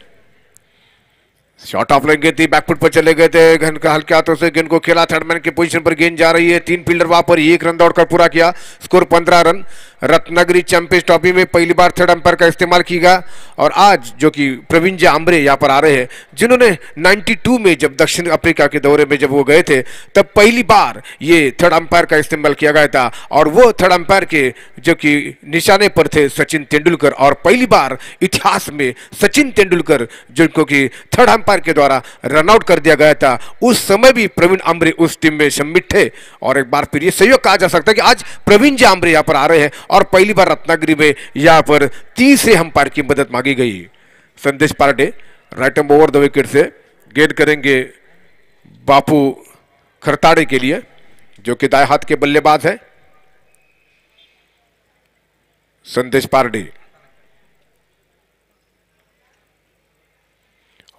शॉर्ट ऑफ लाइन गेंद थी, बैकफुट पर चले गए थे, गेंद का हल्के हाथों से गेंद को खेला. थर्ड मैन की पोजीशन पर गेंद जा रही है. 3 फील्डर वहां पर 1 रन दौड़कर पूरा किया. Score 15 run. Ratnagiri champions trophy में पहली बार थर्ड अंपायर का इस्तेमाल किया. और आज जो कि प्रवीण जी आंबरे यहाँ पर आ रहे हैं, जिन्होंने 92 में जब दक्षिण अफ्रीका के दौरे में जब वो गए थे तब पहली बार ये थर्ड अंपायर का इस्तेमाल किया गया था. और वो थर्ड अंपायर के जो कि निशाने पर थे सचिन तेंदुलकर. और पहली बार इतिहास में सचिन तेंदुलकर जिनको कि थर्ड अंपायर के द्वारा रनआउट कर दिया गया था, उस समय भी प्रवीण आंबरे उस टीम में शामिल थे. और एक बार फिर ये सहयोग कहा जा सकता है कि आज प्रवीण जी आंबरे यहाँ पर आ रहे हैं और पहली बार रत्नागिरी में यहाँ पर तीसरे अंपायर की मदद मांगी गई. Sandesh Parde right arm over the wicket से गेंद करेंगे बापू खरताड़े के लिए जो कि दाएं हाथ के बल्लेबाज है. संदेश पारडे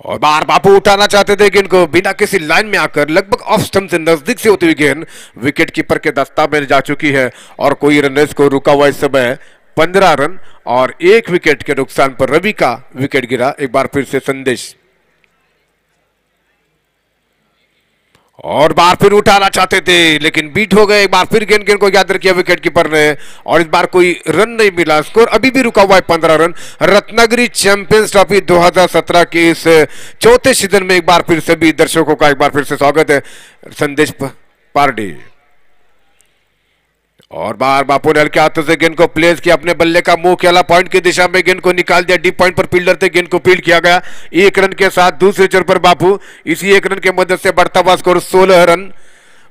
और बार बापू उठाना चाहते थे गेंद को, बिना किसी लाइन में आकर लगभग ऑफ स्टंप से नजदीक से होती हुई गेंद विकेट कीपर के दस्तावेज में जा चुकी है. और कोई रन को रुका हुआ इस समय 15 रन. और 1 विकेट के नुकसान पर रवि का विकेट गिरा. एक बार फिर से संदेश और बार फिर उठाना चाहते थे लेकिन बीट हो गए. एक बार फिर गेंद को याद रखिए विकेट कीपर ने और इस बार कोई रन नहीं मिला. स्कोर अभी भी रुका हुआ है 15 रन. रत्नागिरी चैंपियंस ट्रॉफी 2017 के इस चौथे सीजन में एक बार फिर सभी दर्शकों का एक बार फिर से स्वागत है. संदेश पारडे और बार बापू ने हल्के हाथों से गेंद को प्लेस किया, अपने बल्ले का मुंह खेला, पॉइंट की दिशा में गेंद को निकाल दिया. डीप पॉइंट पर फील्डर थे, गेंद को फील्ड किया गया. 1 रन के साथ दूसरे चोर पर बापू. इसी 1 रन के मदद से बढ़ता हुआ score 16 run.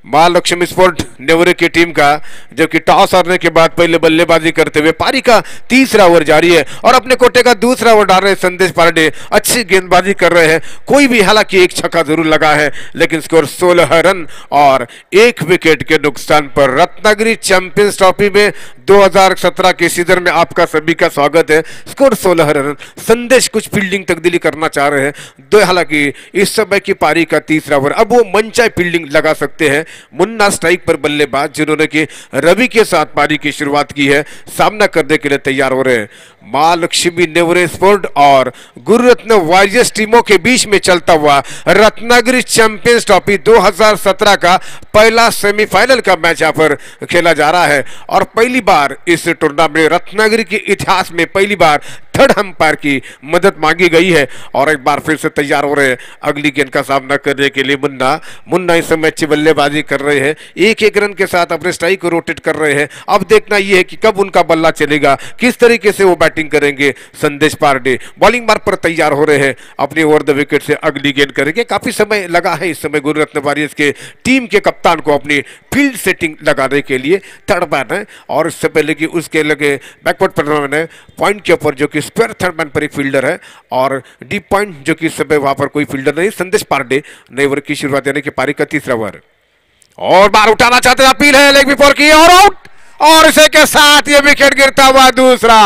Mahalakshmi sport Nevare की टीम का जबकि टॉस हारने के बाद पहले बल्लेबाजी करते हुए पारी का तीसरा ओवर जारी है और अपने कोटे का दूसरा ओवर डाल रहे संदेश पारडे. अच्छी गेंदबाजी कर रहे हैं. कोई भी हालांकि एक छक्का जरूर लगा है लेकिन स्कोर 16 रन और 1 विकेट के नुकसान पर रत्नागिरी चैंपियंस ट्रॉफी में 2017 के सीजन में आपका सभी का स्वागत है. Score 16 run. संदेश कुछ फील्डिंग तब्दीली करना चाह रहे हैं. हालांकि इस समय की पारी का तीसरा ओवर अब वो मनचाही फील्डिंग लगा सकते हैं. मुन्ना स्ट्राइक पर बल्लेबाज जिन्होंने कि रवि के साथ पारी की शुरुआत की है, सामना करने के लिए तैयार हो रहे हैं. महालक्ष्मी नेवरे स्पोर्ट और गुरुरत्न वारियर्स टीमों के बीच में चलता हुआ रत्नागिरी चैंपियंस ट्रॉफी 2017 का पहला सेमीफाइनल का मैच यहाँ पर खेला जा रहा है. और पहली बार इस टूर्नामेंट रत्नागिरी के इतिहास में पहली बार थर्ड अंपायर की मदद मांगी गई है. और एक बार फिर से तैयार हो रहे हैं अगली गेंद का सामना करने के लिए. मुन्ना इस समय अच्छी बल्लेबाजी कर रहे हैं. 1-1 रन के साथ अपने स्ट्राइक को रोटेट कर रहे हैं. अब देखना यह है कि कब उनका बल्ला चलेगा, किस तरीके से वो बैटिंग करेंगे. संदेश पारडे बॉलिंग मार्ग पर तैयार हो रहे हैं. अपनी ओवर द विकेट से अगली गेंद करेंगे. काफी समय लगा है इस समय गुरुरत्न वारियर्स के टीम के कप्तान को अपनी फील्ड सेटिंग लगाने के लिए. थर्ड मैन है और इससे पहले कि उसके लगे बैकवर्ड पर है पॉइंट के ऊपर जो कि स्क्वायर थर्ड मैन पर एक फील्डर है और डीप पॉइंट जो कि इस समय वहां पर कोई फील्डर नहीं. संदेश पारडे नए ओवर की शुरुआत यानी कि पारी का तीसरा ओवर और बार उठाना चाहते हैं. अपील है लेग बिफोर की और आउट. और इसे के साथ ये विकेट गिरता हुआ दूसरा.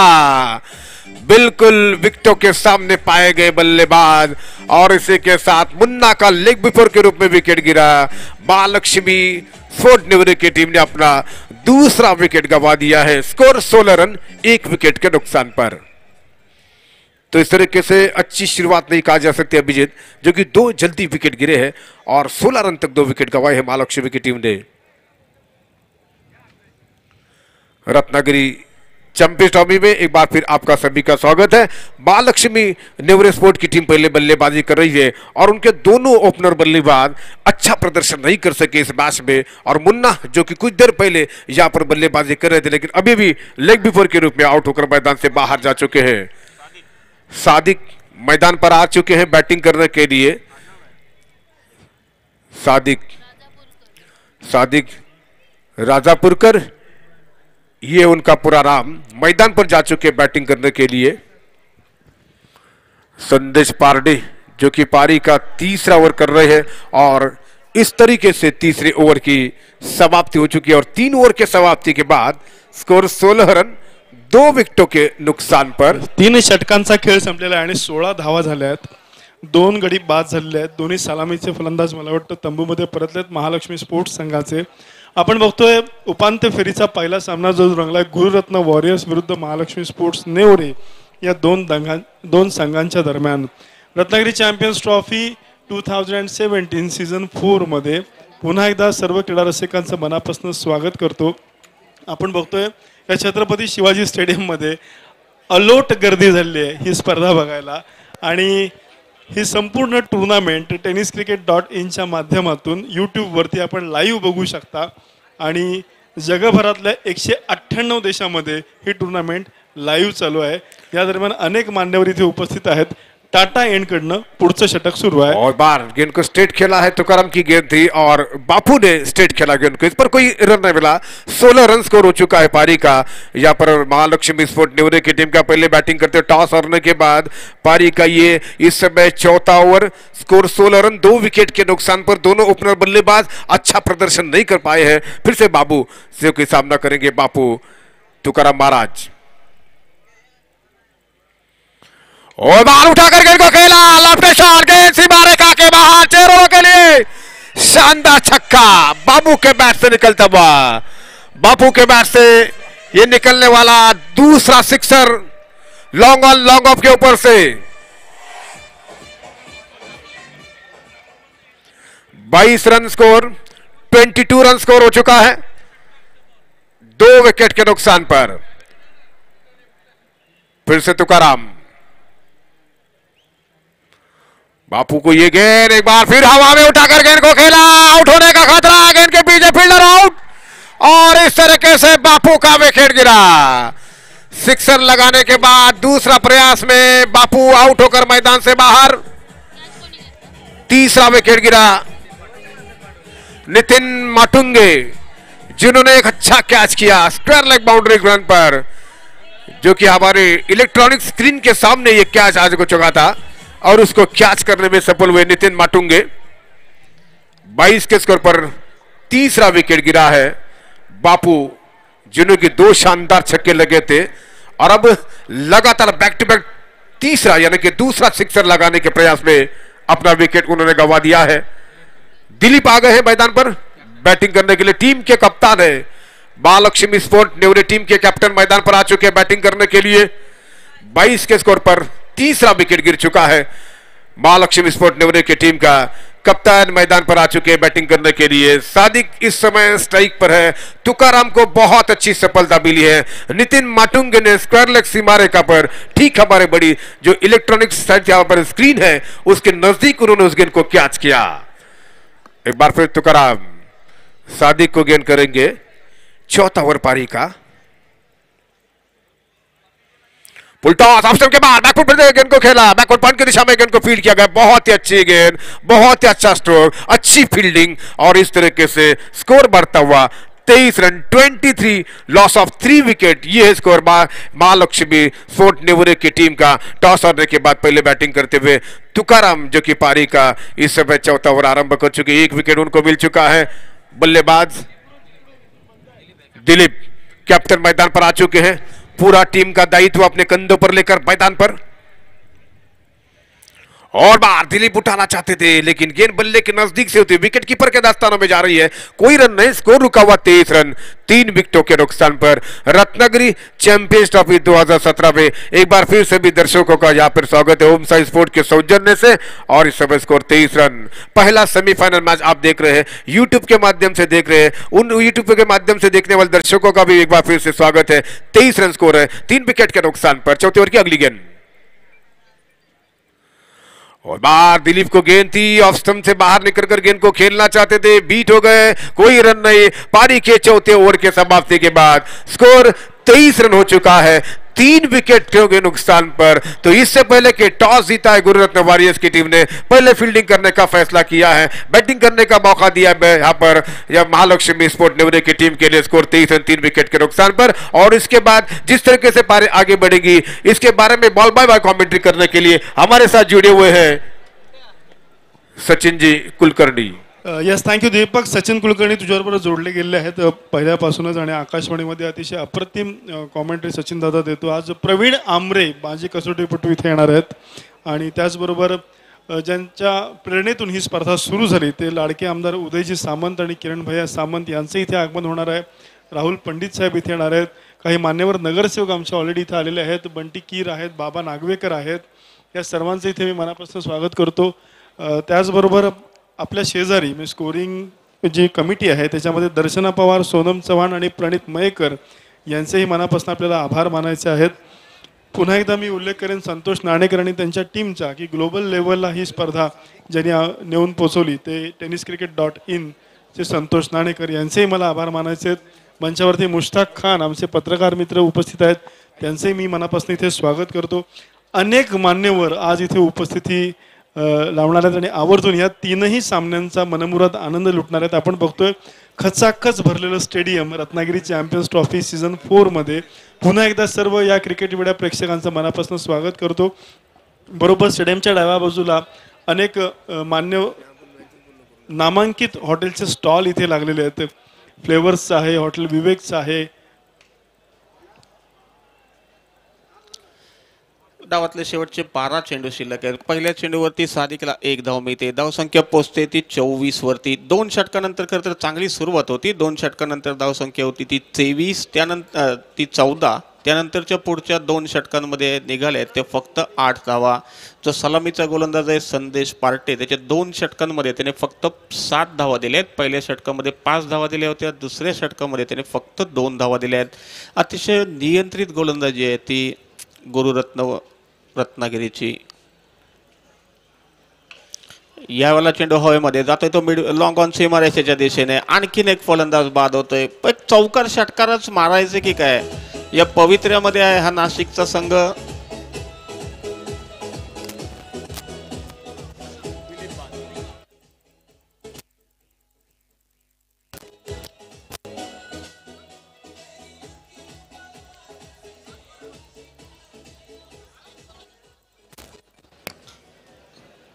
बिल्कुल विकेटों के सामने पाए गए बल्लेबाज, और इसी के साथ मुन्ना का लेग बिफोर के रूप में विकेट गिरा। महालक्ष्मी स्पोर्ट नेवरे की टीम ने अपना दूसरा विकेट गंवा दिया है। स्कोर 16 रन 1 विकेट के नुकसान पर। तो इस तरीके से अच्छी शुरुआत नहीं कहा जा सकती अभिजीत, जो कि 2 जल्दी विकेट गिरे हैं और 16 रन तक 2 विकेट गंवाए हैं महालक्ष्मी की टीम ने। रत्नागिरी चैंपियंस ट्रॉफी में एक बार फिर आपका सभी का स्वागत है। महालक्ष्मी नेवरे स्पोर्ट की टीम पहले बल्लेबाजी कर रही है और उनके दोनों ओपनर बल्लेबाज अच्छा प्रदर्शन नहीं कर सके इस मैच में, और मुन्ना जो कि कुछ देर पहले यहां पर बल्लेबाजी कर रहे थे लेकिन अभी भी लेग बिफोर के रूप में आउट होकर मैदान से बाहर जा चुके हैं। सादिक मैदान पर आ चुके हैं बैटिंग करने के लिए। सादिक राजापुरकर, ये उनका पूरा नाम, मैदान पर जा चुके बैटिंग करने के लिए। संदेश पारडे जो कि पारी का तीसरा ओवर कर रहे हैं और इस तरीके से तीसरे ओवर की समाप्ति हो चुकी है और 3 ओवर के समाप्ति के बाद स्कोर 16 रन 2 विकेटों के नुकसान पर। 3 षटकांचा खेळ संपलेला आहे आणि 16 धावा झाल्या आहेत, 2 गडी बाद झालेले आहेत। दोन्ही सलामीचे फलंदाज मला वाटतं तंबूमध्ये परतलेत महालक्ष्मी स्पोर्ट्स संघाचे। आपण बघतोय उपांत्य फेरीचा पहिला सामना जो रंगलाय गुरुरत्न वॉरियर्स विरुद्ध महालक्ष्मी स्पोर्ट्स नेवरे या दोन संघांच्या दरम्यान। रत्नागिरी चॅम्पियन्स ट्रॉफी 2017 सीझन 4 मध्ये पुन्हा एकदा सर्व क्रीडा रसिकांचं मनापासून स्वागत करतो। आपण बघतोय या छत्रपती शिवाजी स्टेडियम मध्ये अलोट गर्दी झाली आहे ही स्पर्धा बघायला, आणि ही संपूर्ण टूर्नामेंट tenniscricket.in च्या माध्यमातून YouTube वरती आपण लाईव्ह बघू शकता आणि जगभरातल्या 198 देशांमध्ये ही टूर्नामेंट लाईव्ह चालू आहे। या दरम्यान अनेक मान्यवर इथे उपस्थित आहेत। टाटा एंड कडनं पुढचं षटक सुरू आहे और बार गेंद को स्ट्रेट खेला है, तुकाराम की गेंद थी और बापू ने स्ट्रेट खेला गेंद को, इस पर कोई रन नहीं मिला। 16 रन स्कोर हो चुका है पारी का। यहाँ पर महालक्ष्मी स्पोर्ट नेवरे की टीम का पहले बैटिंग करते टॉस हारने के बाद पारी का ये इस समय चौथा ओवर, स्कोर 16 रन 2 विकेट के नुकसान पर। दोनों ओपनर बल्लेबाज अच्छा प्रदर्शन नहीं कर पाए हैं। फिर से बाबू से कोई सामना करेंगे बापू तुकाराम महाराज, और बाल उठाकर गेंद को खेला, लेफ्ट शॉट, गेंद सीमा रेखा के बाहर, 6 रनों के लिए शानदार छक्का बाबू के बैट से निकलता हुआ। बापू के बैट से ये निकलने वाला दूसरा sixer long on long off के ऊपर से। 22 रन स्कोर, 22 रन स्कोर हो चुका है 2 विकेट के नुकसान पर। फिर से तुकाराम, बापू को ये गेंद एक बार फिर हवा में उठाकर गेंद को खेला, आउट होने का खतरा, गेंद के पीछे फील्डर आउट, और इस तरीके से बापू का विकेट गिरा। सिक्सर लगाने के बाद दूसरा प्रयास में बापू आउट होकर मैदान से बाहर। तीसरा विकेट गिरा नितिन माटुंगे, जिन्होंने एक अच्छा कैच किया स्क्वायर लेग बाउंड्री रन पर, जो कि हमारे इलेक्ट्रॉनिक स्क्रीन के सामने ये कैच आज को चुका था और उसको कैच करने में सफल हुए नितिन माटुंगे। 22 के स्कोर पर तीसरा विकेट गिरा है बापू, जिन्हों की 2 शानदार छक्के लगे थे और अब लगातार बैक टू बैक तीसरा यानी कि दूसरा सिक्सर लगाने के प्रयास में अपना विकेट उन्होंने गंवा दिया है। दिलीप आ गए हैं मैदान पर बैटिंग करने के लिए। टीम के कप्तान है महालक्ष्मी स्पोर्ट नेवरे, टीम के कैप्टन मैदान पर आ चुके हैं बैटिंग करने के लिए। 22 के स्कोर पर तीसरा विकेट गिर चुका है महालक्ष्मी स्पोर्ट नेवरे की टीम का। कप्तान मैदान पर आ चुके हैं बैटिंग करने के लिए। सादिक इस समय स्ट्राइक पर है। तुकाराम को बहुत अच्छी सफलता मिली है। नितिन माटुंगे ने स्क्वायर लेग सीमा रेखा पर ठीक हमारे बड़ी जो इलेक्ट्रॉनिक साइड यहाँ पर स्क्रीन है उसके नजदीक उन्होंने उस गेंद को कैच किया। एक बार फिर तुकाराम सादिक को गेंद करेंगे। चौथा ओवर पारी का फुल टॉस ऑप्शन के बाद बैकवर्ड पर गेंद को खेला, बैकवर्ड पॉइंट की दिशा में गेंद को फील्ड किया गया। बहुत ही अच्छी गेंद, बहुत ही अच्छा स्ट्रोक, अच्छी फील्डिंग और इस तरीके से स्कोर बढ़ता हुआ 23 रन 23 लॉस ऑफ 3 विकेट। ये है स्कोर महालक्ष्मी स्पोर्ट नेवरे की टीम का। टॉस हारने के बाद पहले बैटिंग करते हुए तुकाराम जो कि पारी का इस समय चौथा ओवर आरंभ कर चुके, 1 विकेट उनको मिल चुका है। बल्लेबाज दिलीप कैप्टन मैदान पर आ चुके हैं। पूरा टीम का दायित्व अपने कंधों पर लेकर मैदान पर, और बाहर दिलीप उठाना चाहते थे लेकिन गेंद बल्ले के नजदीक से होती विकेट कीपर के दास्तानों में जा रही है। कोई रन नहीं, स्कोर रुका हुआ 23 रन 3 विकेटों के नुकसान पर। रत्नागिरी चैंपियंस ट्रॉफी 2017 में एक बार फिर से भी दर्शकों का यहाँ पर स्वागत है ओम साई स्पोर्ट के सौजन्य से। और इस समय स्कोर 23 रन। पहला सेमीफाइनल मैच आप देख रहे हैं, यूट्यूब के माध्यम से देख रहे हैं, उन यूट्यूब के माध्यम से देखने वाले दर्शकों का भी एक बार फिर से स्वागत है। 23 रन स्कोर है 3 विकेट के नुकसान पर। चौथे ओवर की अगली गेंद, और बाहर दिलीप को गेंद थी, ऑफ स्टंप से बाहर निकलकर गेंद को खेलना चाहते थे, बीट हो गए, कोई रन नहीं। पारी के चौथे ओवर के समाप्ति के बाद स्कोर 23 रन हो चुका है 3 विकेटों के नुकसान पर। तो इससे पहले कि टॉस जीता है गुरुरत्न वॉरियर्स की टीम ने, पहले फील्डिंग करने का फैसला किया है, बैटिंग करने का मौका दिया है यहाँ पर यह महालक्ष्मी स्पोर्ट नेवरे की टीम के लिए। स्कोर 23 रन 3 विकेट के नुकसान पर। और इसके बाद जिस तरीके से पारी आगे बढ़ेगी इसके बारे में बॉल बाय बॉय कमेंट्री करने के लिए हमारे साथ जुड़े हुए हैं सचिन जी कुलकर्णी। Yes, thank you Deepak. सचिन कुलकर्णी तुझ्याबरोबर जोडले गेले आहेत पहिल्यापासूनच आणि आकाशवाणीमध्ये अतिशय अप्रतिम कॉमेंट्री सचिन दादा देतो. आज प्रवीण आमरे माजी कसोटीपटू इथे येणार आहेत आणि त्याचबरोबर ज्यांच्या प्रेरणेतून ही स्पर्धा सुरू झाली ते लाडके आमदार उदयजी सामंत आणि किरण भैया सामंत यांचे इथे आगमन होणार आहे. राहुल पंडित साहेब इथे येणार आहेत. काही मान्यवर नगरसेवक आमचे ऑलरेडी इथे आलेले आहेत. बंटी कीर आहेत, बाबा नागवेकर आहेत. या सर्वांचं इथे मी मनापासून स्वागत करतो. त्याचबरोबर आपल्या शेजारी मी स्कोरिंग जी कमिटी आहे त्याच्यामध्ये दर्शना पवार, सोनम चव्हाण आणि प्रणित मयेकर यांचेही मनापासून आपल्याला आभार मानायचे आहेत. पुन्हा एकदा मी उल्लेख करेन संतोष नाणेकर आणि त्यांच्या टीमचा की ग्लोबल लेवलला ही स्पर्धा ज्यांनी नेऊन पोचवली ते tenniscricket.in चे संतोष नाणेकर यांचेही मला आभार मानायचे आहेत. मंचावरती मुश्ताक खान आमचे पत्रकार मित्र उपस्थित आहेत, त्यांचेही मी मनापासून इथे स्वागत करतो. अनेक मान्यवर आज इथे उपस्थिती लावणार आहेत आणि आवर्जून या तीनही सामन्यांचा मनमुराद आनंद लुटणार आहेत. आपण बघतोय खचाखच भरलेलं stadium Ratnagiri champions trophy season 4 मध्ये. पुन्हा एकदा सर्व या क्रिकेट मीडिया प्रेक्षकांचं मनापासून स्वागत करतो. बरोबर स्टेडियमच्या डाव्या बाजूला अनेक मान्य नामांकित हॉटेलचे स्टॉल इथे लागलेले आहेत. फ्लेवर्सचं आहे, हॉटेल विवेकचं आहे. डावातले शेवटचे 12 चेंडू शिल्लक आहेत. पहिल्या चेंडूवरती सादिकला 1 धाव मिळते. धावसंख्या पोहोचते ती 24 वरती. 2 षटकानंतर खरं तर चांगली सुरुवात होती. 2 षटकानंतर धावसंख्या होती ती 23, त्यानंतर ती 14. त्यानंतरच्या पुढच्या 2 षटकांमध्ये निघाले ते फक्त 8 धावा. जो सलामीचा गोलंदाज आहे संदेश पार्टे, त्याच्या 2 षटकांमध्ये त्याने फक्त 7 धावा दिल्या आहेत. पहिल्या षटकामध्ये 5 धावा दिल्या होत्या, दुसऱ्या षटकामध्ये त्याने फक्त 2 धावा दिल्या आहेत. अतिशय नियंत्रित गोलंदाजी आहे ती गुरुरत्न रत्नागिरीची. यावेळेला चेंडू हवेमध्ये जातोय तो मिड लॉंग ऑन सीमारेषेच्या दिशेने. आणखीन एक फलंदाज बाद होतोय. एक चौकार षटकारच मारायचे की काय या पवित्र्यामध्ये आहे हा नाशिकचा संघ.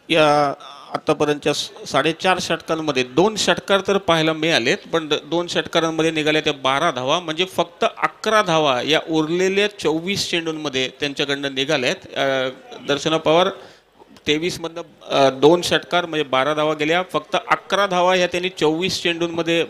या आतापर्यंतच्या 4.5 षटकांमध्ये 2 षटकार तर पाहायला मिळालेत, पण 2 षटकारांमध्ये निघाल्या त्या 12 धावा, म्हणजे फक्त 11 धावा या उरलेल्या 24 चेंडूंमध्ये त्यांच्याकडनं निघाल्यात. दर्शना पवार 23 मधनं 2 षटकार म्हणजे 12 धावा गेल्या. फक्त 11 धावा ह्या त्यांनी 24 चेंडूंमध्ये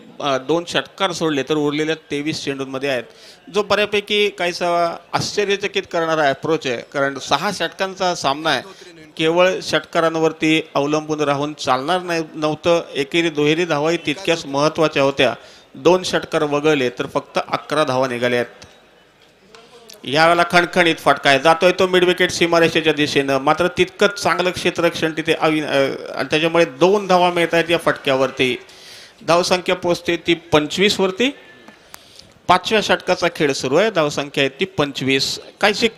2 षटकार सोडले तर उरलेल्या 23 चेंडूंमध्ये आहेत. जो बऱ्यापैकी काहीसा आश्चर्यचकित करणारा अप्रोच आहे, कारण 6 षटकांचा सामना आहे. केवळ षटकारांवरती अवलंबून राहून चालणार नव्हतं. एकेरी दुहेरी धावाही तितक्याच महत्त्वाच्या होत्या. 2 षटकार वगळले तर फक्त 11 धावा निघाल्या आहेत. यावेळेला खणखणीत फटका आहे, जातोय तो मिड विकेट सीमारेषेच्या दिशेनं. मात्र तितकंच चांगलं क्षेत्ररक्षण तिथे त्याच्यामुळे 2 धावा मिळत आहेत या फटक्यावरती. धावसंख्या पोहोचते ती 25 वरती. 5व्या षटकाचा खेळ सुरू आहे. धावसंख्या आहे ती 25. काहीशी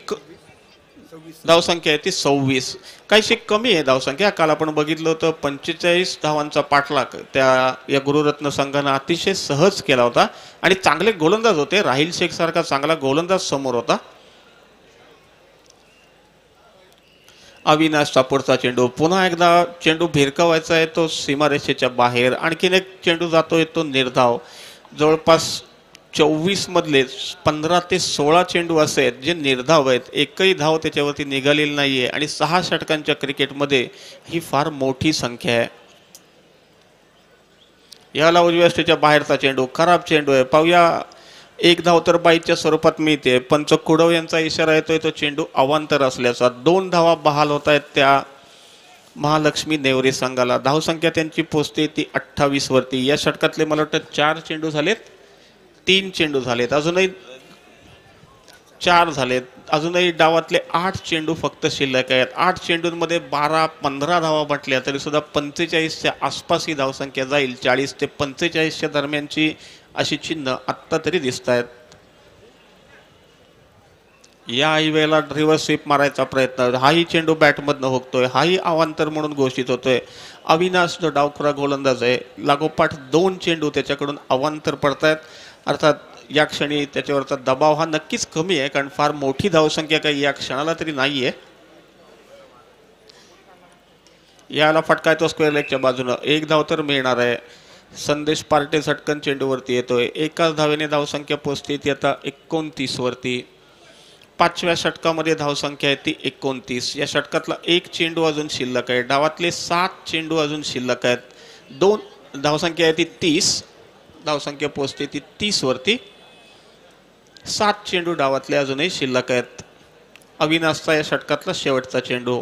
धावसंख्या आहे ती 26. काहीशी कमी आहे धावसंख्या. काल आपण बघितलं होतं 45 धावांचा पाठलाग त्या या गुरुरत्न संघानं अतिशय सहज केला होता आणि चांगले गोलंदाज होते. राहिल शेख सारखा चांगला गोलंदाज समोर होता. अविनाशचा पुढचा चेंडू. पुन्हा एकदा चेंडू भिरकावायचा आहे तो सीमारेषेच्या बाहेर. आणखीन एक चेंडू जातोय तो निर्धाव. जवळपास 24 मधले 15 ते 16 चेंडू असे आहेत जे निर्धाव आहेत, एकही धाव त्याच्यावरती निघालेली नाहीये आणि 6 षटकांच्या क्रिकेटमध्ये ही फार मोठी संख्या आहे. याला उजव्या स्टेच्या बाहेरचा चेंडू, खराब चेंडू आहे. पाहूया, एक धाव तर बाईच्या स्वरूपात मिळते. पंच कुडव यांचा इशारा येतोय तो चेंडू अवांतर असल्याचा. 2 धावा बहाल होत आहेत त्या महालक्ष्मी नेवरे संघाला. धावसंख्या त्यांची पोहोचते ती 28 वरती. या षटकातले मला वाटतं 4 चेंडू झालेत, 3 चेंडू झालेत, अजूनही 4 झालेत. अजूनही डावातले 8 चेंडू फक्त शिल्लक आहेत. 8 चेंडूंमध्ये 12-15 धावा म्हटल्या तरी सुद्धा 45च्या आसपास ही धावसंख्या जाईल. 40 ते 45च्या दरम्यानची अशी चिन्ह आत्ता तरी दिसत आहेत. याही वेळेला रिव्हर्स स्वीप मारायचा प्रयत्न. हाही चेंडू बॅटमधनं होतोय, हाही अवांतर म्हणून घोषित होतोय. अविनाश जो डावखुरा गोलंदाज आहे, लागोपाठ 2 चेंडू त्याच्याकडून अवांतर पडतायत. अर्थात या क्षणी त्याच्यावरचा दबाव हा नक्कीच कमी आहे, कारण फार मोठी धावसंख्या काही या क्षणाला तरी नाहीये. याला फटका येतो स्क्वेअर लेगच्या बाजूनं. 1 धाव तर मिळणार आहे. संदेश पार्टे झटकन चेंडूवरती येतोय. एकाच धावेने धावसंख्या पोहोचते ती आता 29 वरती. 5व्या षटकामध्ये धावसंख्या आहे ती 29. या षटकातला 1 चेंडू अजून शिल्लक आहे. डावातले 7 चेंडू अजून शिल्लक आहेत. 2 धावसंख्या आहे ती 30. धावसंख्या पोहोचते ती 30 वरती. 7 चेंडू डावातले अजूनही शिल्लक आहेत. अविनाशचा या षटकातला शेवटचा चेंडू.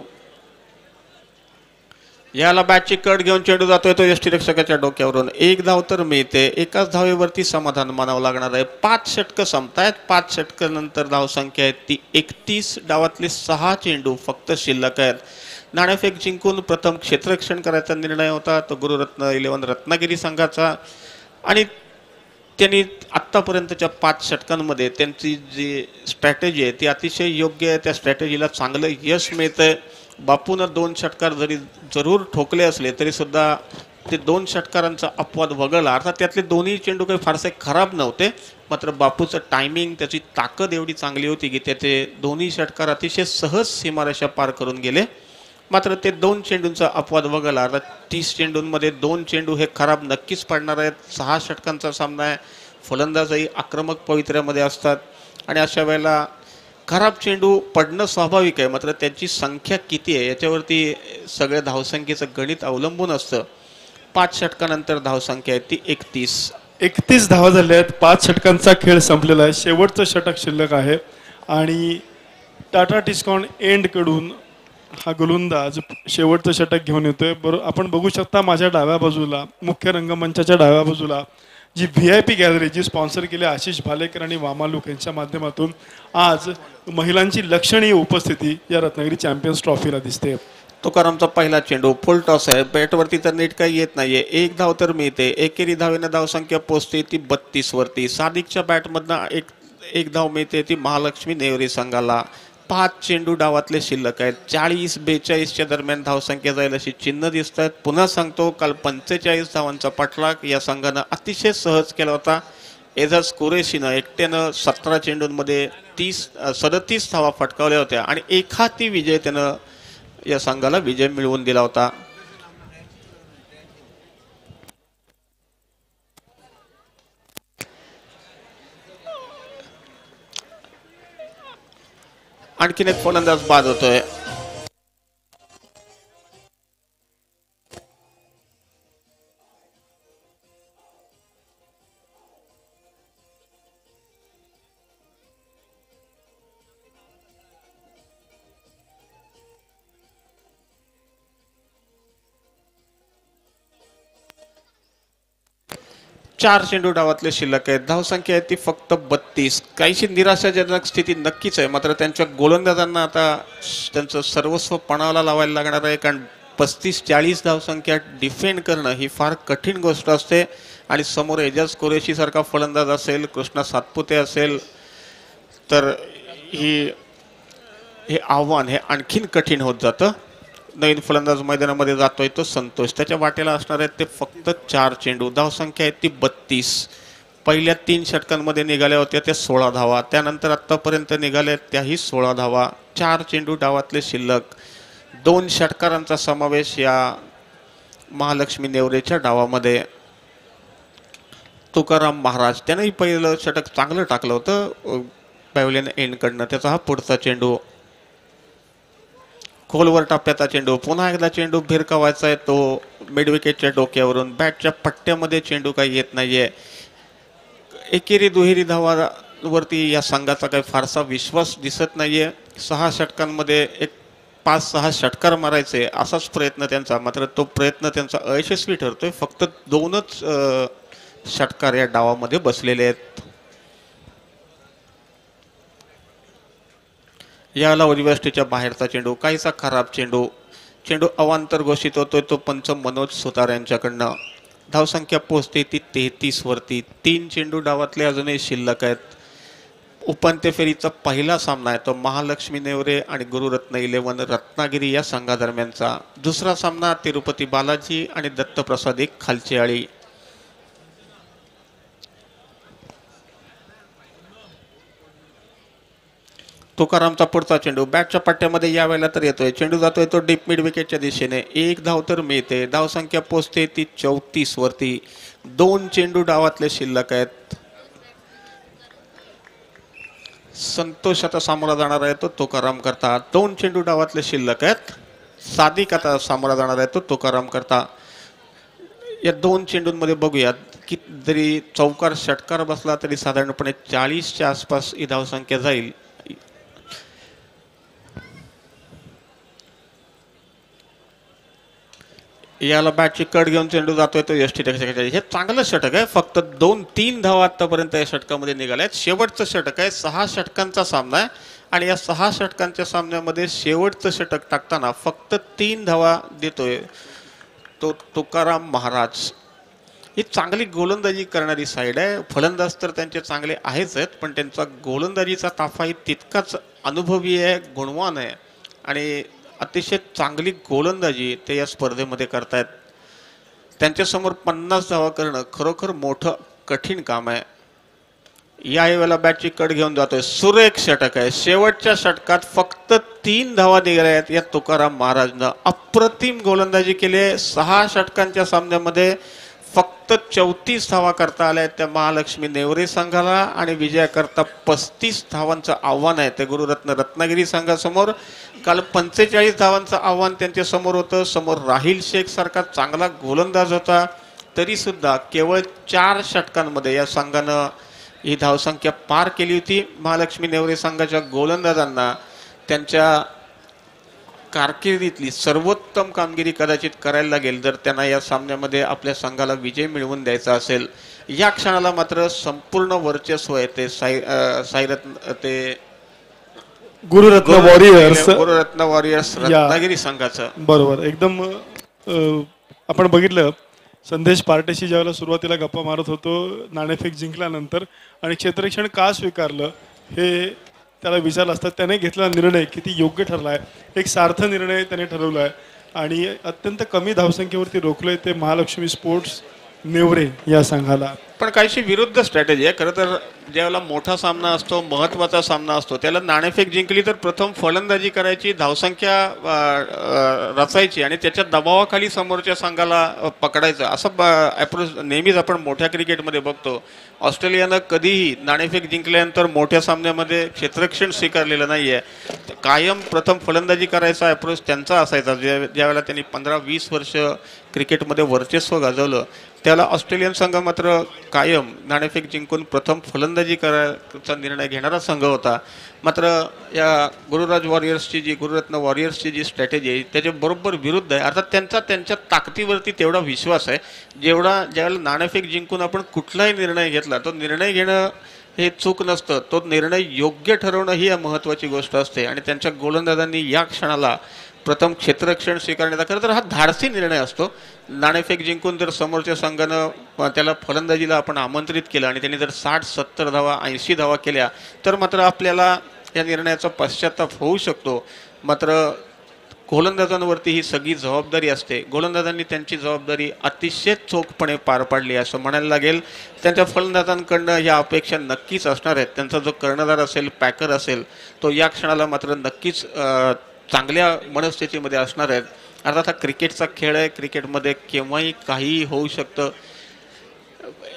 याला बॅटची कट घेऊन चेंडू जातोय तो यष्टिरक्षकाच्या डोक्यावरून. 1 धाव तर मिळते. एकाच धावेवरती समाधान मानावं लागणार आहे. 5 षटकं संपतायत. 5 षटकानंतर धावसंख्या आहे ती 31. डावातले 6 चेंडू फक्त शिल्लक आहेत. नाणेफेक जिंकून प्रथम क्षेत्ररक्षण करायचा निर्णय होता तो गुरुरत्न 11 रत्नागिरी संघाचा, आणि त्यांनी आत्तापर्यंतच्या 5 षटकांमध्ये त्यांची जी स्ट्रॅटेजी आहे ती अतिशय योग्य आहे. त्या स्ट्रॅटेजीला चांगलं यश मिळतंय. बापूनं 2 षटकार जरूर ठोकले असले तरी सुद्धा ते 2 षटकारांचा अपवाद वगळला. अर्थात त्यातले दोन्ही चेंडू काही फारसे खराब नव्हते, मात्र बापूचं टायमिंग, त्याची ताकद एवढी चांगली होती की त्याचे दोन्ही षटकार अतिशय सहज सीमारेषा पार करून गेले. मात्र ते 2 चेंडूंचा अपवाद वगळला. अर्थात 30 चेंडूंमध्ये 2 चेंडू हे खराब नक्कीच पडणार आहेत. 6 षटकांचा सामना आहे. फलंदाजही आक्रमक पवित्र्यामध्ये असतात आणि अशा वेळेला खराब चेंडू पडणं स्वाभाविक आहे, मात्र त्यांची संख्या किती आहे याच्यावरती सगळ्या धावसंख्येचं गणित अवलंबून असतं. 5 षटकानंतर धावसंख्या आहे ती 31. 31 धावा झाल्या आहेत. 5 षटकांचा खेळ संपलेला आहे. शेवटचं षटक शिल्लक आहे आणि टाटा टिस्कॉन एंडकडून हा गोलंदाज शेवटचं षटक घेऊन येतोय. बरोबर आपण बघू शकता माझ्या डाव्या बाजूला, मुख्य रंगमंचाच्या डाव्या बाजूला जी VIP गॅलरी जी स्पॉन्सर केली आशिष भालेकर आणि वामालूक यांच्या माध्यमातून आज महिलांची लक्षणीय उपस्थिती या रत्नागिरी चॅम्पियन्स ट्रॉफीला दिसते. तुकारामचा पहिला चेंडू फुल टॉस आहे. बॅटवरती तर नीट काही येत नाहीये. 1 धाव तर मिळते. एकेरी धावेनं धावसंख्या पोहोचते ती 32 वरती. सादिकच्या बॅटमधनं एक धाव मिळते ती महालक्ष्मी नेवरी संघाला. 5 चेंडू डावातले शिल्लक आहेत. 40-42च्या दरम्यान धावसंख्या जाईल अशी चिन्ह दिसत आहेत. पुन्हा सांगतो, काल 45 धावांचा पाठलाग या संघानं अतिशय सहज केला होता. एजाज कुरेशीनं एकट्यानं 17 चेंडूंमध्ये 37 धावा फटकावल्या होत्या आणि एखादी विजय त्यानं या संघाला विजय मिळवून दिला होता. आणखीन एक फलंदाज बाद होतोय. चार चेंडू डावातले शिल्लक आहेत. धावसंख्या आहे ती फक्त 32. काहीशी निराशाजनक स्थिती नक्कीच आहे, मात्र त्यांच्या गोलंदाजांना आता त्यांचं सर्वस्व पणाला लावायला लागणार आहे, कारण 35-40 धावसंख्या डिफेंड करणं ही फार कठीण गोष्ट असते आणि समोर एजाज कुरेशी सारखा फलंदाज असेल, कृष्णा सातपुते असेल तर हे आव्हान हे आणखीन कठीण होत जातं. नवीन फलंदाज मैदानामध्ये जातोय तो संतोष. त्याच्या वाटेला असणार आहेत ते फक्त 4 चेंडू. धावसंख्या आहे ती 32. पहिल्या 3 षटकांमध्ये निघाल्या होत्या त्या 16 धावा. त्यानंतर आत्तापर्यंत निघाल्या त्याही 16 धावा. 4 चेंडू डावातले शिल्लक. 2 षटकारांचा समावेश या महालक्ष्मी नेवरेच्या डावामध्ये. तुकाराम महाराज त्यानंही पहिलं षटक चांगलं टाकलं होतं पॅव्हलियन एंडकडनं. त्याचा हा पुढचा चेंडू, खोलवर टप्प्याचा चेंडू, पुन्हा एकदा चेंडू भिरकावायचा आहे तो मिड विकेटच्या डोक्यावरून. बॅटच्या पट्ट्यामध्ये चेंडू काही येत नाहीये. एकेरी दुहेरी धावावरती या संघाचा काही फारसा विश्वास दिसत नाहीये. 6 षटकांमध्ये एक 5-6 षटकार मारायचे असाच प्रयत्न त्यांचा, मात्र तो प्रयत्न त्यांचा अयशस्वी ठरतोय. फक्त 2च षटकार या डावामध्ये बसलेले आहेत. याला उजव्या बाहेरचा चेंडू, काहीसा खराब चेंडू. चेंडू अवांतर घोषित होतोय तो पंच मनोज सुतार यांच्याकडनं. धावसंख्या पोहोचते ती 33 वरती. 3 चेंडू डावातले अजूनही शिल्लक आहेत. उपांत्य फेरीचा पहिला सामना आहे तो महालक्ष्मी नेवरे आणि गुरुरत्न 11 रत्नागिरी या संघादरम्यानचा. दुसरा सामना तिरुपती बालाजी आणि दत्तप्रसाद एक खालची आळी. तुकारामचा पुढचा चेंडू बॅटच्या पट्ट्यामध्ये यावेळेला तर येतोय. चेंडू जातोय तो डीप मिड विकेटच्या दिशेने. 1 धाव तर मिळते. धावसंख्या पोहोचते ती 34 वरती. 2 चेंडू डावातले शिल्लक आहेत. संतोष आता सामोरा जाणार आहे तो तुकाराम करता. 2 चेंडू डावातले शिल्लक आहेत. सादिक आता सामोरा जाणार आहे तो तुकाराम करता. या 2 चेंडूंमध्ये बघूयात की जरी चौकार षटकार बसला तरी साधारणपणे 40च्या आसपास ही धावसंख्या जाईल. याला बॅटची कट घेऊन चेंडू जातोय तो यष्टी. हे चांगलं षटक आहे. फक्त 2-3 धावा आतापर्यंत या षटकामध्ये निघाल्या आहेत. शेवटचं षटक आहे. 6 षटकांचा सामना आहे आणि या 6 षटकांच्या सामन्यामध्ये शेवटचं षटक टाकताना फक्त 3 धावा देतोय तो तुकाराम महाराज. ही चांगली गोलंदाजी करणारी साईड आहे. फलंदाज तर त्यांचे चांगले आहेच आहेत, पण त्यांचा गोलंदाजीचा ताफाही तितकाच अनुभवी आहे, गुणवान आहे आणि अतिशय चांगली गोलंदाजी ते या स्पर्धेमध्ये करतायत. त्यांच्यासमोर 50 धावा करणं खरोखर मोठं कठीण काम आहे. या वेळेला बॅटची कट घेऊन जातोय. सुरेख षटक आहे. शेवटच्या षटकात फक्त 3 धावा निघाल्या आहेत या तुकाराम महाराजनं. अप्रतिम गोलंदाजी केली आहे. 6 षटकांच्या सामन्यामध्ये फक्त 34 धावा करता आल्या आहेत त्या महालक्ष्मी नेवरे संघाला आणि विजयाकरता 35 धावांचं आव्हान आहे ते गुरुरत्न रत्नागिरी संघासमोर. काल 45 धावांचं आव्हान त्यांच्या समोर होतं. समोर राहिल शेख सारखा चांगला गोलंदाज होता, तरी सुद्धा केवळ 4 षटकांमध्ये या संघानं ही धावसंख्या पार केली होती. महालक्ष्मी नेवरे संघाच्या गोलंदाजांना त्यांच्या कारकिर्दीतली सर्वोत्तम कामगिरी कदाचित करायला लागेल जर त्यांना या सामन्यामध्ये आपल्या संघाला विजय मिळवून द्यायचा असेल. या क्षणाला मात्र संपूर्ण वर्चस्व आहे ते साईरत्न ते गुरुरत्न वॉरियर्स रत्नागिरी संघाचं. बरोबर एकदम. आपण बघितलं संदेश पार्टेशी ज्यावेळेला सुरुवातीला गप्पा मारत होतो नाणेफेक जिंकल्यानंतर आणि क्षेत्ररक्षण का स्वीकारलं हे त्याला विचारलं असता त्याने घेतलेला निर्णय किती योग्य ठरला आहे. एक सार्थ निर्णय त्याने ठरवला आहे आणि अत्यंत कमी धावसंख्येवरती रोखलंय ते महालक्ष्मी स्पोर्ट्स नेवरे या संघाला. पण काहीशी विरुद्ध स्ट्रॅटेजी आहे. खरं तर ज्यावेळेला मोठा सामना असतो, महत्त्वाचा सामना असतो, त्याला नाणेफेक जिंकली तर प्रथम फलंदाजी करायची, धावसंख्या रचायची आणि त्याच्या दबावाखाली समोरच्या संघाला पकडायचं असं अप्रोच नेहमीच आपण मोठ्या क्रिकेटमध्ये बघतो. ऑस्ट्रेलियानं कधीही नाणेफेक जिंकल्यानंतर मोठ्या सामन्यामध्ये क्षेत्ररक्षण स्वीकारलेलं नाही आहे. कायम प्रथम फलंदाजी करायचा अप्रोच त्यांचा असायचा. ज्यावेळेला त्यांनी 15-20 वर्ष क्रिकेटमध्ये वर्चस्व गाजवलं त्याला ऑस्ट्रेलियन संघ मात्र कायम नाणेफेक जिंकून प्रथम फलंदाजी करायचा निर्णय घेणारा संघ होता. मात्र या गुरुरत्न वॉरियर्सची जी स्ट्रॅटेजी आहे त्याच्या बरोबर विरुद्ध आहे. अर्थात त्यांच्या ताकदीवरती तेवढा विश्वास आहे जेवढा ज्यावेळेला नाणेफेक जिंकून आपण कुठलाही निर्णय घेतला तो निर्णय घेणं हे चूक नसतं, तो निर्णय योग्य ठरवणं ही महत्त्वाची गोष्ट असते आणि त्यांच्या गोलंदाजांनी या क्षणाला प्रथम क्षेत्ररक्षण स्वीकारण्याचा खरं तर हा धाडसी निर्णय असतो. नाणेफेक जिंकून जर समोरच्या संघानं त्याला फलंदाजीला आपण आमंत्रित केलं आणि त्यांनी जर 60-70 धावा 80 धावा केल्या तर मात्र आपल्याला या निर्णयाचा पश्चाताप होऊ शकतो. मात्र गोलंदाजांवरती ही सगळी जबाबदारी असते. गोलंदाजांनी त्यांची जबाबदारी अतिशय चोखपणे पार पाडली असं म्हणायला लागेल. त्यांच्या फलंदाजांकडनं या अपेक्षा नक्कीच असणार आहेत. त्यांचा जो कर्णधार असेल, पॅकर असेल, तो या क्षणाला मात्र नक्कीच चांगल्या मनस्थितीमध्ये असणार आहेत. अर्थात हा क्रिकेटचा खेळ आहे. क्रिकेटमध्ये केव्हाही काहीही होऊ शकतं.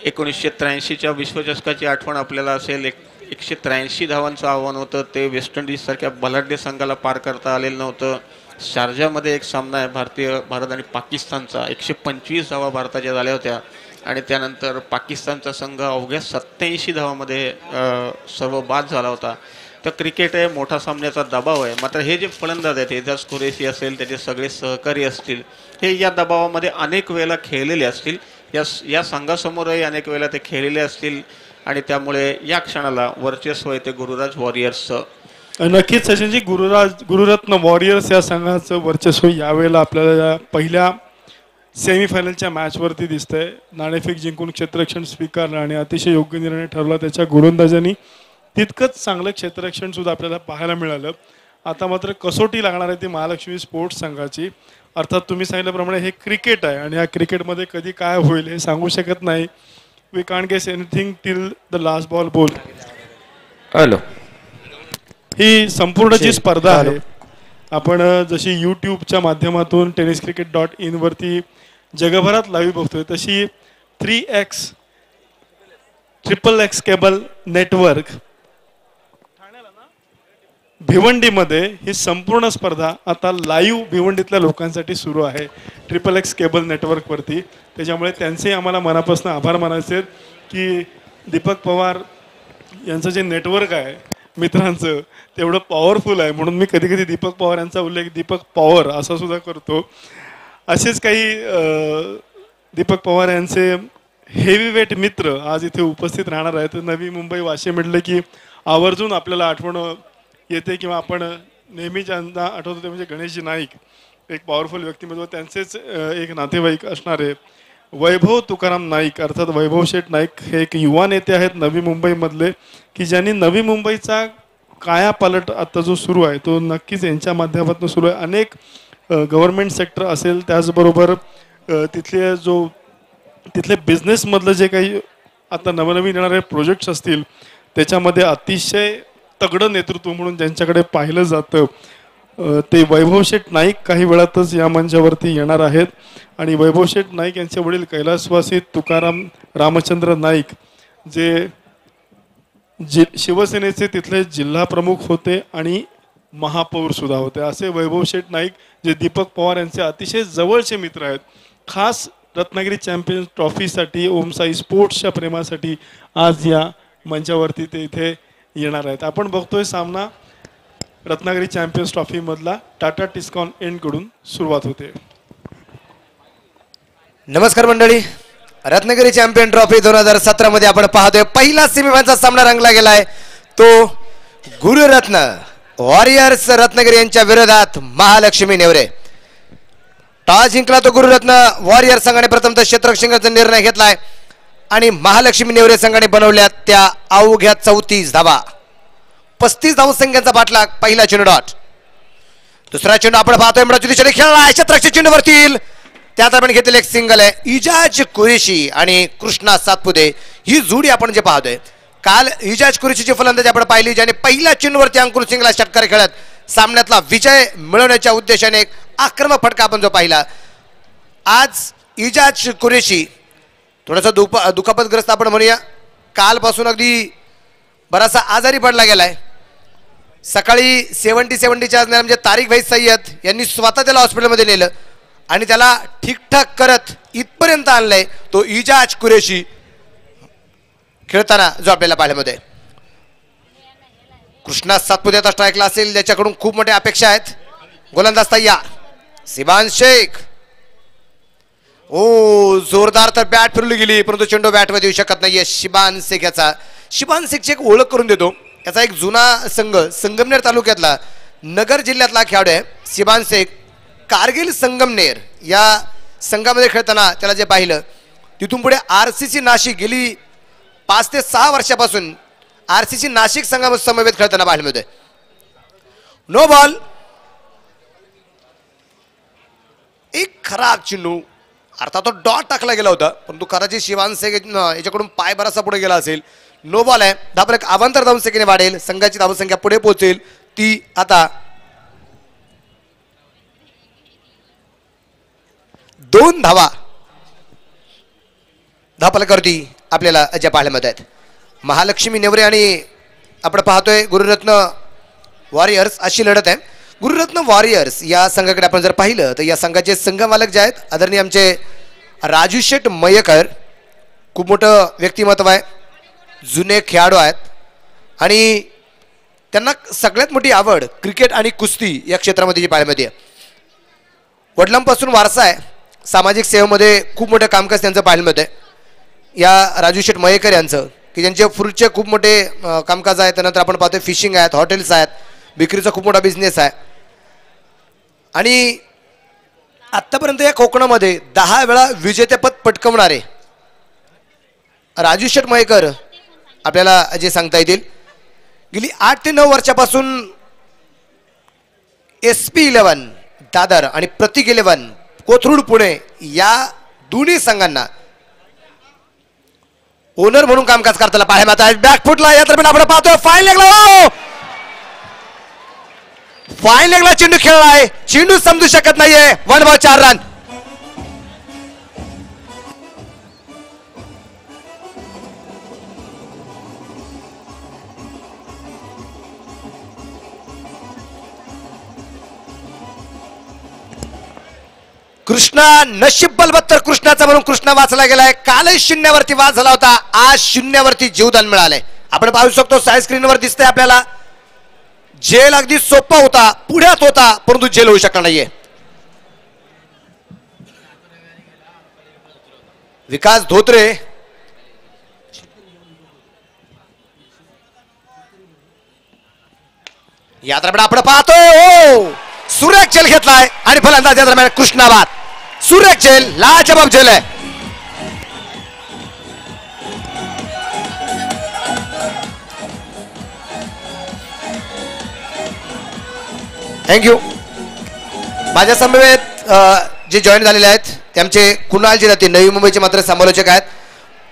1983च्या विश्वचषकाची आठवण आपल्याला असेल. 183 धावांचं आव्हान होतं ते. वेस्ट इंडिजसारख्या बलाढ्य संघाला पार करता आलेलं नव्हतं. शारजामध्ये एक सामना आहे भारत आणि पाकिस्तानचा. 125 धावा भारताच्या झाल्या होत्या आणि त्यानंतर पाकिस्तानचा संघ अवघ्या 87 धावामध्ये सर्व बाद झाला होता. तर क्रिकेट आहे, मोठा सामन्याचा दबाव आहे. मात्र हे जे फलंदाज आहेत, एजाज कुरेशी असेल, त्याचे सगळे सहकारी असतील, हे या दबावामध्ये अनेक वेळेला खेळलेले असतील. या संघासमोरही अनेक वेळेला ते खेळलेले असतील आणि त्यामुळे या क्षणाला वर्चस्व येते गुरुराज वॉरियर्सचं. नक्कीच सचिनजी, गुरुरत्न वॉरियर्स या संघाचं वर्चस्व यावेळेला आपल्याला पहिल्या सेमीफायनलच्या मॅचवरती दिसतंय. नाणेफेक जिंकून क्षेत्ररक्षण स्वीकारलं आणि अतिशय योग्य निर्णय ठरला त्याच्या गोलंदाजांनी. तितकंच चांगलं क्षेत्ररक्षण सुद्धा आपल्याला पाहायला मिळालं. आता मात्र कसोटी लागणार आहे ती महालक्ष्मी स्पोर्ट्स संघाची. अर्थात तुम्ही सांगितल्याप्रमाणे हे क्रिकेट आहे आणि या क्रिकेटमध्ये कधी काय होईल हे सांगू शकत नाही. We can't guess anything till the last ball बोल. हॅलो, ही संपूर्ण जी स्पर्धा आहे, आपण जशी यूट्यूबच्या माध्यमातून tenniscricket.in वरती जगभरात लाईव्ह बघतोय, तशी 3x केबल नेटवर्क भिवंडीमध्ये ही संपूर्ण स्पर्धा आता लाईव्ह भिवंडीतल्या लोकांसाठी सुरू आहे XXX केबल नेटवर्कवरती. त्याच्यामुळे त्यांचे आम्हाला मनापासून आभार मानायचे आहेत की दीपक पवार यांचं जे नेटवर्क आहे मित्रांचं तेवढं पॉवरफुल आहे. म्हणून मी कधी कधी दीपक पवार यांचा उल्लेख दीपक पॉवर असा सुद्धा करतो. असेच काही दीपक पवार यांचे हेवीवेट मित्र आज इथे उपस्थित राहणार आहेत. नवी मुंबई वाशिम म्हटलं की आवर्जून आपल्याला आठवण येते किंवा आपण नेहमी ज्यांना आठवतो ते म्हणजे गणेशजी नाईक, एक पॉवरफुल व्यक्तिमत्व. त्यांचेच एक नातेवाईक असणारे वैभव तुकाराम नाईक अर्थात वैभव शेठ नाईक हे एक युवा नेते आहेत नवी मुंबईमधले की ज्यांनी नवी मुंबईचा कायापालट आता जो सुरू आहे तो नक्कीच यांच्या माध्यमातून सुरू आहे. अनेक गव्हर्नमेंट सेक्टर असेल, त्याचबरोबर तिथले बिझनेसमधलं जे काही आता नवनवीन येणारे प्रोजेक्ट्स असतील त्याच्यामध्ये अतिशय तगडं नेतृत्व म्हणून ज्यांच्याकडे पाहिलं जातं ते वैभव शेठ नाईक काही वेळातच या मंचावरती येणार आहेत. आणि वैभव शेठ नाईक यांचे वडील कैलासवासी तुकाराम रामचंद्र नाईक जे शिवसेनेचे तिथले जिल्हा प्रमुख होते आणि महापौर सुद्धा होते, असे वैभव शेठ नाईक जे दीपक पवार यांचे अतिशय जवळचे मित्र आहेत. खास रत्नागिरी चॅम्पियन्स ट्रॉफीसाठी ओमसाई स्पोर्ट्सच्या प्रेमासाठी आज या मंचावरती ते इथे येणार आहेत. आपण बघतोय सामना रत्नागिरी चॅम्पियन्स ट्रॉफी मधला टाटा टिस्कॉन एंड कडून सुरुवात होते. नमस्कार मंडळी, रत्नागिरी चॅम्पियन ट्रॉफी 2017 मध्ये आपण पाहतोय पहिला सेमीफायनलचा सामना रंगला गेलाय. तो गुरुरत्न वॉरियर्स रत्नागिरी यांच्या विरोधात महालक्ष्मी नेवरे. टॉस जिंकला तो गुरुरत्न वॉरियर संघाने प्रथमतः क्षेत्ररक्षणाचा निर्णय घेतलाय आणि महालक्ष्मी नेवरे संघाने बनवल्या त्या अवघ्या 34 धावा. 35 धावसंख्येचा पाठलाग. पहिला चेंडू डॉट. दुसरा चेंडू आपण पाहतोय मृत्यू दिशेने खेळला क्षेत्ररक्षक चेंडूवरती. त्यात आपण घेतलेले एक सिंगल आहे. इजाज कुरेशी आणि कृष्णा सातपुते ही जोडी आपण जे पाहतोय. काल इजाज कुरेशीची फलंदाजी आपण पाहिली ज्याने पहिल्या चेंडूवरती अंकुर सिंगला षटकार खेळत सामन्यातला विजय मिळवण्याच्या उद्देशाने एक आक्रमक फटका आपण जो पाहिला. आज इजाज कुरेशी थोडासा दुखापतग्रस्त आपण म्हणूया. कालपासून अगदी बराचसा आजारी पडला गेलाय. सकाळी 70-70च्या आज म्हणजे तारिक भाई सय्यद यांनी स्वतः त्याला हॉस्पिटलमध्ये नेलं आणि त्याला ठीकठाक करत इथपर्यंत आणलंय. तो इजाज कुरेशी खेळताना जो आपल्याला पाहिल्यामध्ये. कृष्णा सातपुते आता स्ट्राईकला असेल, त्याच्याकडून खूप मोठ्या अपेक्षा आहेत. गोलंदाज तयार. सिबान शेख. ओ जोरदार तर बॅट फिरली गेली परंतु चेंडू बॅटमध्ये येऊ शकत नाहीये शिबान शेख याचा. शिबान शेखची एक ओळख करून देतो. याचा एक जुना संघ संगमनेर तालुक्यातला नगर जिल्ह्यातला खेळाडू आहे शिबान शेख. कारगिल संगमनेर या संघामध्ये खेळताना त्याला जे पाहिलं तिथून पुढे RCC नाशिक गेली 5 ते 6 वर्षापासून RCC नाशिक संघामध्ये समवेत खेळताना पाहिलं होते. No ball. एक खराब चेंडू अर्थात तो डॉट टाकला गेला होता परंतु खराची शिवान शेख याच्याकडून पाय बराचसा पुढे गेला असेल. नो बॉल आहे. धाबा एक अवांतर धावसंख्येने वाढेल. संघाची धावसंख्या पुढे पोहोचेल. ती आता 2 धावा. धापलकरती आपल्याला ज्या पाहायला मिळत आहेत. महालक्ष्मी नेवरे आणि आपण पाहतोय गुरुरत्न वॉरियर्स अशी लढत आहे. गुरुरत्न वॉरियर्स या संघाकडे आपण जर पाहिलं तर या संघाचे संघमालक जे आहेत आदरणीय आमचे राजू शेठ मयेकर, खूप मोठं व्यक्तिमत्व आहे, जुने खेळाडू आहेत आणि त्यांना सगळ्यात मोठी आवड क्रिकेट आणि कुस्ती या क्षेत्रामध्ये जी पाहायला मिळते. वडिलांपासून वारसा आहे, सामाजिक सेवेमध्ये खूप मोठं कामकाज त्यांचं पाहायला मिळतं. या राजू शेठ मयेकर यांचं की ज्यांचे फ्रूटचे खूप मोठे कामकाज आहेत. त्यानंतर आपण पाहतोय फिशिंग आहेत, हॉटेल्स आहेत, विक्रीचा खूप मोठा बिझनेस आहे. आणि आत्तापर्यंत या कोकणामध्ये 10 वेळा विजेतेपद पटकवणारे राजू शेठ मयेकर आपल्याला जे सांगता येतील. गेली 8 ते 9 वर्षापासून SP11 दादर आणि प्रतीक 11 कोथरूड पुणे या दोन्ही संघांना ओनर म्हणून कामकाज करताना पाहायला मिळत आहे. बॅकफुटला या दरम्यान आपण पाहतोय फाईन लेगला, फाईन लेगला चेंडू खेळलाय, चेंडू समजू शकत नाहीये. 1 बॉल 4 रन. कृष्णा नशीब बलबत्तर कृष्णाचा म्हणून कृष्णा वाचला गेलाय. कालही 0 वरती वाद झाला होता, आज 0 वरती जीवदान मिळालंय. आपण पाहू शकतो साइड स्क्रीनवर दिसतंय आपल्याला. जेल अगदी सोपा होता, पुढ्यात होता, परंतु जेल होऊ शकला नाहीये. विकास धोत्रे या दरम्यान आपण पाहतोय सुरेख जेल घेतलाय आणि फलंदाज या दरम्यान कृष्णाबाद. सुरेख जेल, लाजबाब जेल आहे. थँक्यू. माझ्या समवेत जे जॉईन झालेले आहेत ते आमचे कुणाल जे जाते नवी मुंबईचे मात्र समालोचक आहेत.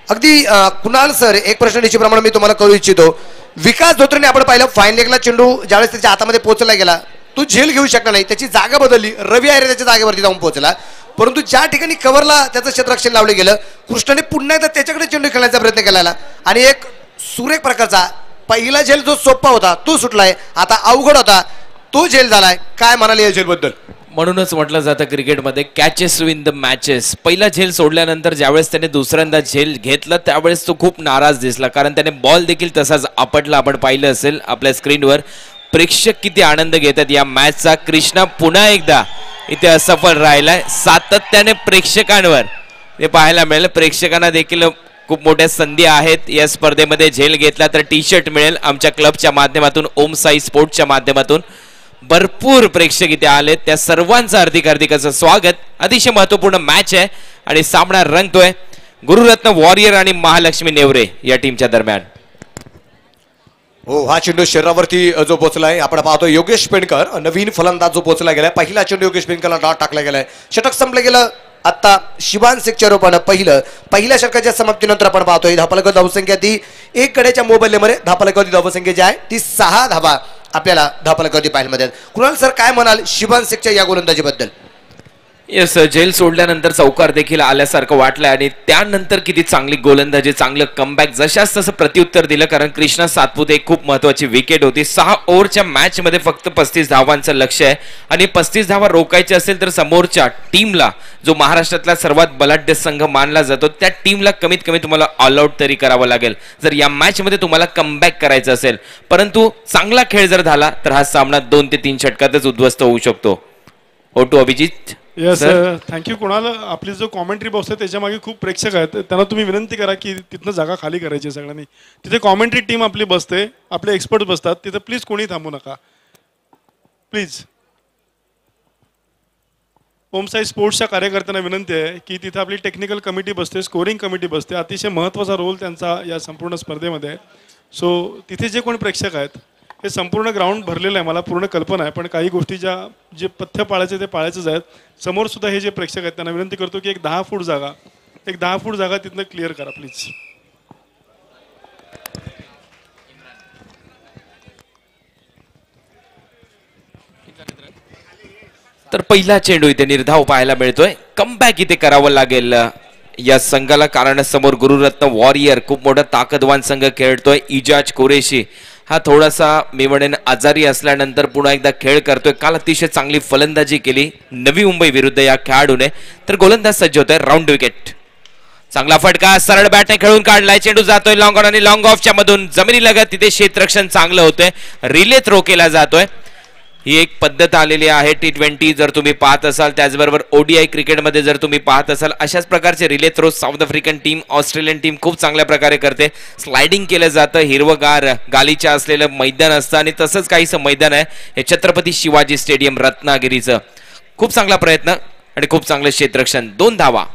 अगदी कुणाल सर, एक प्रश्न निश्चितप्रमाणे मी तुम्हाला कळू इच्छितो. विकास धोत्रेने आपण पाहिलं फाईन लेगला चेंडू ज्यावेळेस त्याच्या हातामध्ये पोहोचला गेला तो झेल घेऊ शकला नाही, त्याची जागा बदलली, रवी आयरे त्याच्या जागेवरती जाऊन पोहोचला. परंतु ज्या ठिकाणी कव्हरला त्याचं क्षेत्ररक्षण लावलं गेलं, कृष्णाने पुन्हा एकदा त्याच्याकडे चेंडू खेळण्याचा प्रयत्न केला आणि एक सुरेख प्रकारचा पहिला झेल जो सोपा होता तो सुटलाय, आता अवघड होता तो झेल झालाय. काय म्हणाले या झेल बद्दल? म्हणूनच म्हटलं जातं क्रिकेटमध्ये कॅचेस विन द मॅचेस. पहिला झेल सोडल्यानंतर ज्यावेळेस त्याने दुसऱ्यांदा झेल घेतलं त्यावेळेस तो खूप नाराज दिसला, कारण त्याने बॉल देखील तसाच आपटला. आपण पाहिलं असेल आपल्या स्क्रीनवर. प्रेक्षक किती आनंद घेतात या मॅचचा. कृष्णा पुन्हा एकदा इथे असफल राहिलाय. सातत्याने प्रेक्षकांवर ते पाहायला मिळेल. प्रेक्षकांना देखील खूप मोठ्या संधी आहेत. या स्पर्धेमध्ये झेल घेतला तर टी शर्ट मिळेल आमच्या क्लबच्या माध्यमातून, ओम साई स्पोर्ट्सच्या माध्यमातून. भरपूर प्रेक्षक इथे आलेत, त्या सर्वांचं हार्दिक हार्दिक असं स्वागत. अतिशय महत्वपूर्ण मॅच आहे आणि सामना रंगतोय गुरुरत्न वॉरियर आणि महालक्ष्मी नेवरे या टीमच्या दरम्यान. हो, हा चेंडू शरीरावरती जो पोहोचलाय आपण पाहतो योगेश पेंडकर, नवीन फलंदाज जो पोहोचला गेलाय. पहिला चेंडू योगेष पेंडकरला डॉट टाकला गेलाय. षटक संपलं गेलं. आता शिवान शेखच्या रूपानं पहिल्या षटकाच्या समाप्तीनंतर आपण पाहतोय धावफलक धावसंख्या ती 1 गड्याच्या मोबाईलमध्ये धावफलकावरती धावसंख्या जी आहे ती 6 धावा आपल्याला धावफलकावरती पाहायला मिळतात. कुणाल सर काय म्हणाल शिवान शेखच्या या गोलंदाजीबद्दल? येस, जेल सोडल्यानंतर चौकार देखील आल्यासारखं वाटलं आणि त्यानंतर किती चांगली गोलंदाजी, चांगलं कमबॅक, जशाच तसं प्रत्युत्तर दिलं. कारण कृष्णा सातपुते एक खूप महत्वाची विकेट होती. 6 ओव्हरच्या मॅच मध्ये फक्त 35 धावांचं लक्ष आहे आणि 35 धावा रोखायचे असेल तर समोरच्या टीमला, जो महाराष्ट्रातला सर्वात बलाढ्य संघ मानला जातो, त्या टीमला कमीत कमी तुम्हाला ऑल आउट तरी करावं लागेल जर या मॅच मध्ये तुम्हाला कमबॅक करायचं असेल. परंतु चांगला खेळ जर झाला तर हा सामना 2 ते 3 षटकातच उद्ध्वस्त होऊ शकतो. Over to Abhijit. Yes, thank you Kunal. आपली जो कॉमेंट्री बॉक्स आहे त्याच्या मागे खूप प्रेक्षक आहेत, त्यांना तुम्ही विनंती करा की तिथनं जागा खाली करायची सगळ्यांनी. तिथे कॉमेंट्री टीम आपली बसते, आपले एक्सपर्ट बसतात तिथे. प्लीज कोणी थांबू नका प्लीज. ओमसाई स्पोर्ट्सच्या कार्यकर्त्यांना विनंती आहे की तिथे आपली टेक्निकल कमिटी बसते, स्कोरिंग कमिटी बसते. अतिशय महत्त्वाचा रोल त्यांचा या संपूर्ण स्पर्धेमध्ये आहे. सो तिथे जे कोणी प्रेक्षक आहेत, हे संपूर्ण ग्राउंड भरलेलं आहे, मला पूर्ण कल्पना आहे, पण काही गोष्टी जे पथ्य पाळायचे ते पाळायचंच आहेत. समोर सुद्धा हे जे प्रेक्षक आहेत त्यांना विनंती करतो की एक 10 फूट जागा तिथनं क्लिअर करा प्लीज. तर पहिला चेंडू इथे निर्धाव पाहायला मिळतोय. कमबॅक इथे करावं लागेल या संघाला कारणासमोर गुरुरत्न वॉरियर खूप मोठा ताकदवान संघ खेळतोय. इजाज कुरेशी हा थोडासा मी म्हणेन आजारी असल्यानंतर पुन्हा एकदा खेळ करतोय. काल अतिशय चांगली फलंदाजी केली नवी मुंबई विरुद्ध या खेळाडूने. तर गोलंदाज सज्ज होतोय. Round wicket. चांगला फटका सरळ बॅटने खेळून काढलाय. चेंडू जातोय लॉंग ऑन आणि लॉंग ऑफच्या मधून जमिनी लगत तिथे क्षेत्ररक्षण चांगलं होतंय. रिले थ्रो केला जातोय. ही एक पद्धत आलेली आहे T20 जर तुम्ही पाहत असाल, त्याचबरोबर ODI क्रिकेटमध्ये जर तुम्ही पाहत असाल, अशाच प्रकारचे relay throw South African team, Australian team खूप चांगल्या प्रकारे करते. स्लायडिंग केलं जातं. हिरवगार गालीच्या असलेलं मैदान असतं आणि तसंच काहीसं मैदान आहे हे छत्रपती शिवाजी स्टेडियम रत्नागिरीचं. खूप चांगला प्रयत्न आणि खूप चांगलं क्षेत्ररक्षण. 2 धावा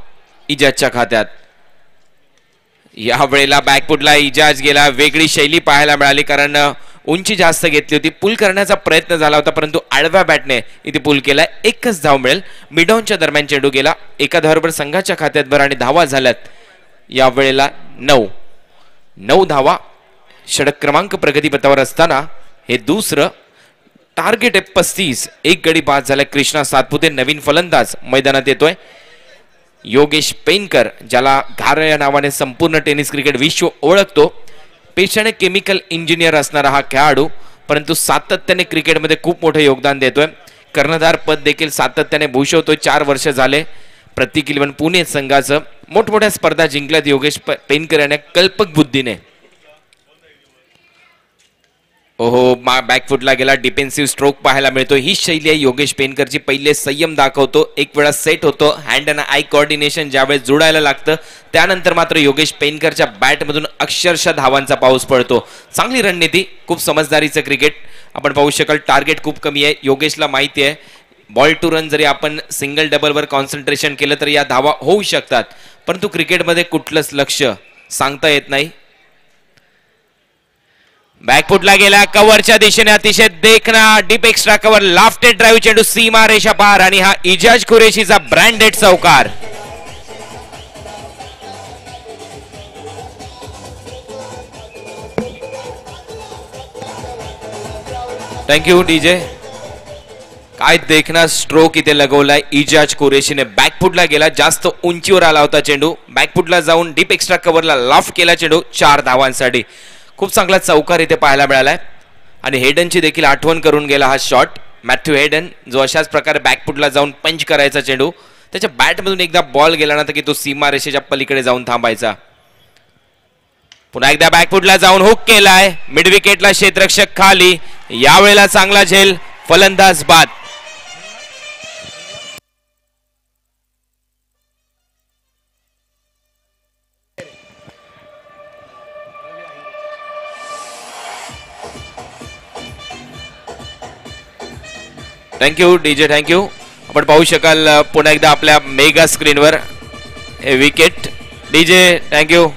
इजाजच्या खात्यात. या वेळेला बॅकफुटला इजाज गेला. वेगळी शैली पाहायला मिळाली कारण उंची जास्त घेतली होती. पुल करण्याचा प्रयत्न झाला होता परंतु आडव्या बॅटने इथे पुल केला. एकच धाव मिळेल. मिडऑनच्या दरम्यान चेंडू गेला. एका धावाबरोबर संघाच्या खात्यात भर आणि धावा झाल्यात या वेळेला 9 धावा. षटक क्रमांक प्रगतीपथावर असताना हे दुसरं टार्गेट आहे 35. एक गडी बाद झाला. कृष्णा सातपुते नवीन फलंदाज मैदानात येतोय. योगेश पेनकर ज्याला घार या नावाने संपूर्ण टेनिस क्रिकेट विश्व ओळखतो. पेशाने केमिकल इंजिनियर असणारा हा खेळाडू परंतु सातत्याने क्रिकेटमध्ये खूप मोठं योगदान देतोय. कर्णधार पद देखील सातत्याने भूषवतोय. 4 वर्ष झाले. प्रतीक 11 पुणे संघाचं मोठमोठ्या स्पर्धा जिंकल्यात योगेश पेनकर याने कल्पक बुद्धीने. ओहो बॅकफुटला गेला. डिफेन्सिव्ह स्ट्रोक पाहायला मिळतो. ही शैली आहे योगेश पेनकरची. पहिले संयम दाखवतो, एक वेळा सेट होतो. हँड अँड आय कोऑर्डिनेशन ज्यावेळेस जुळायला लागतं त्यानंतर मात्र योगेश पेनकरच्या बॅटमधून अक्षरशः धावांचा पाऊस पडतो. चांगली रणनीती, खूप समजदारीचं क्रिकेट. आपण पाहू शकाल टार्गेट खूप कमी आहे. योगेशला माहिती आहे बॉल टू रन जरी आपण सिंगल डबलवर कॉन्सन्ट्रेशन केलं तर या धावा होऊ शकतात परंतु क्रिकेटमध्ये कुठलंच लक्ष सांगता येत नाही. बॅकफुटला गेला. कव्हरच्या दिशेने अतिशय देखना डीप एक्स्ट्रा कव्हर. लाफ्टेड ड्राईव्ह चेंडू सीमा रेषा पार आणि हा इजाज कुरेशीचा ब्रँडेड चौकार. Thank you DJ. काय देखना स्ट्रोक इथे लगवलाय इजाज कुरेशीने. बॅकफुटला गेला. जास्त उंचीवर आला होता चेंडू. बॅकफुटला जाऊन डीप एक्स्ट्रा कव्हरला लाफ्ट केला चेंडू. 4 धावांसाठी. खूप चांगला चौकार इथे पाहायला मिळालाय आणि हेडनची देखील आठवण करून गेला हा शॉट. मॅथ्यू हेडन जो अशाच प्रकारे बॅकफुटला जाऊन पंच करायचा चेंडू. त्याच्या बॅटमधून एकदा बॉल गेला ना तर की तो सीमा रेषेच्या पलीकडे जाऊन थांबायचा. पुन्हा एकदा बॅकफुटला जाऊन हुक केलाय. मिड विकेटला क्षेत्ररक्षक खाली. यावेळेला चांगला झेल. फलंदाज बाद. Thank you DJ. थँक्यू. आपण पाहू शकाल पुन्हा एकदा आपल्या मेगा स्क्रीनवर हे विकेट. DJ thank you.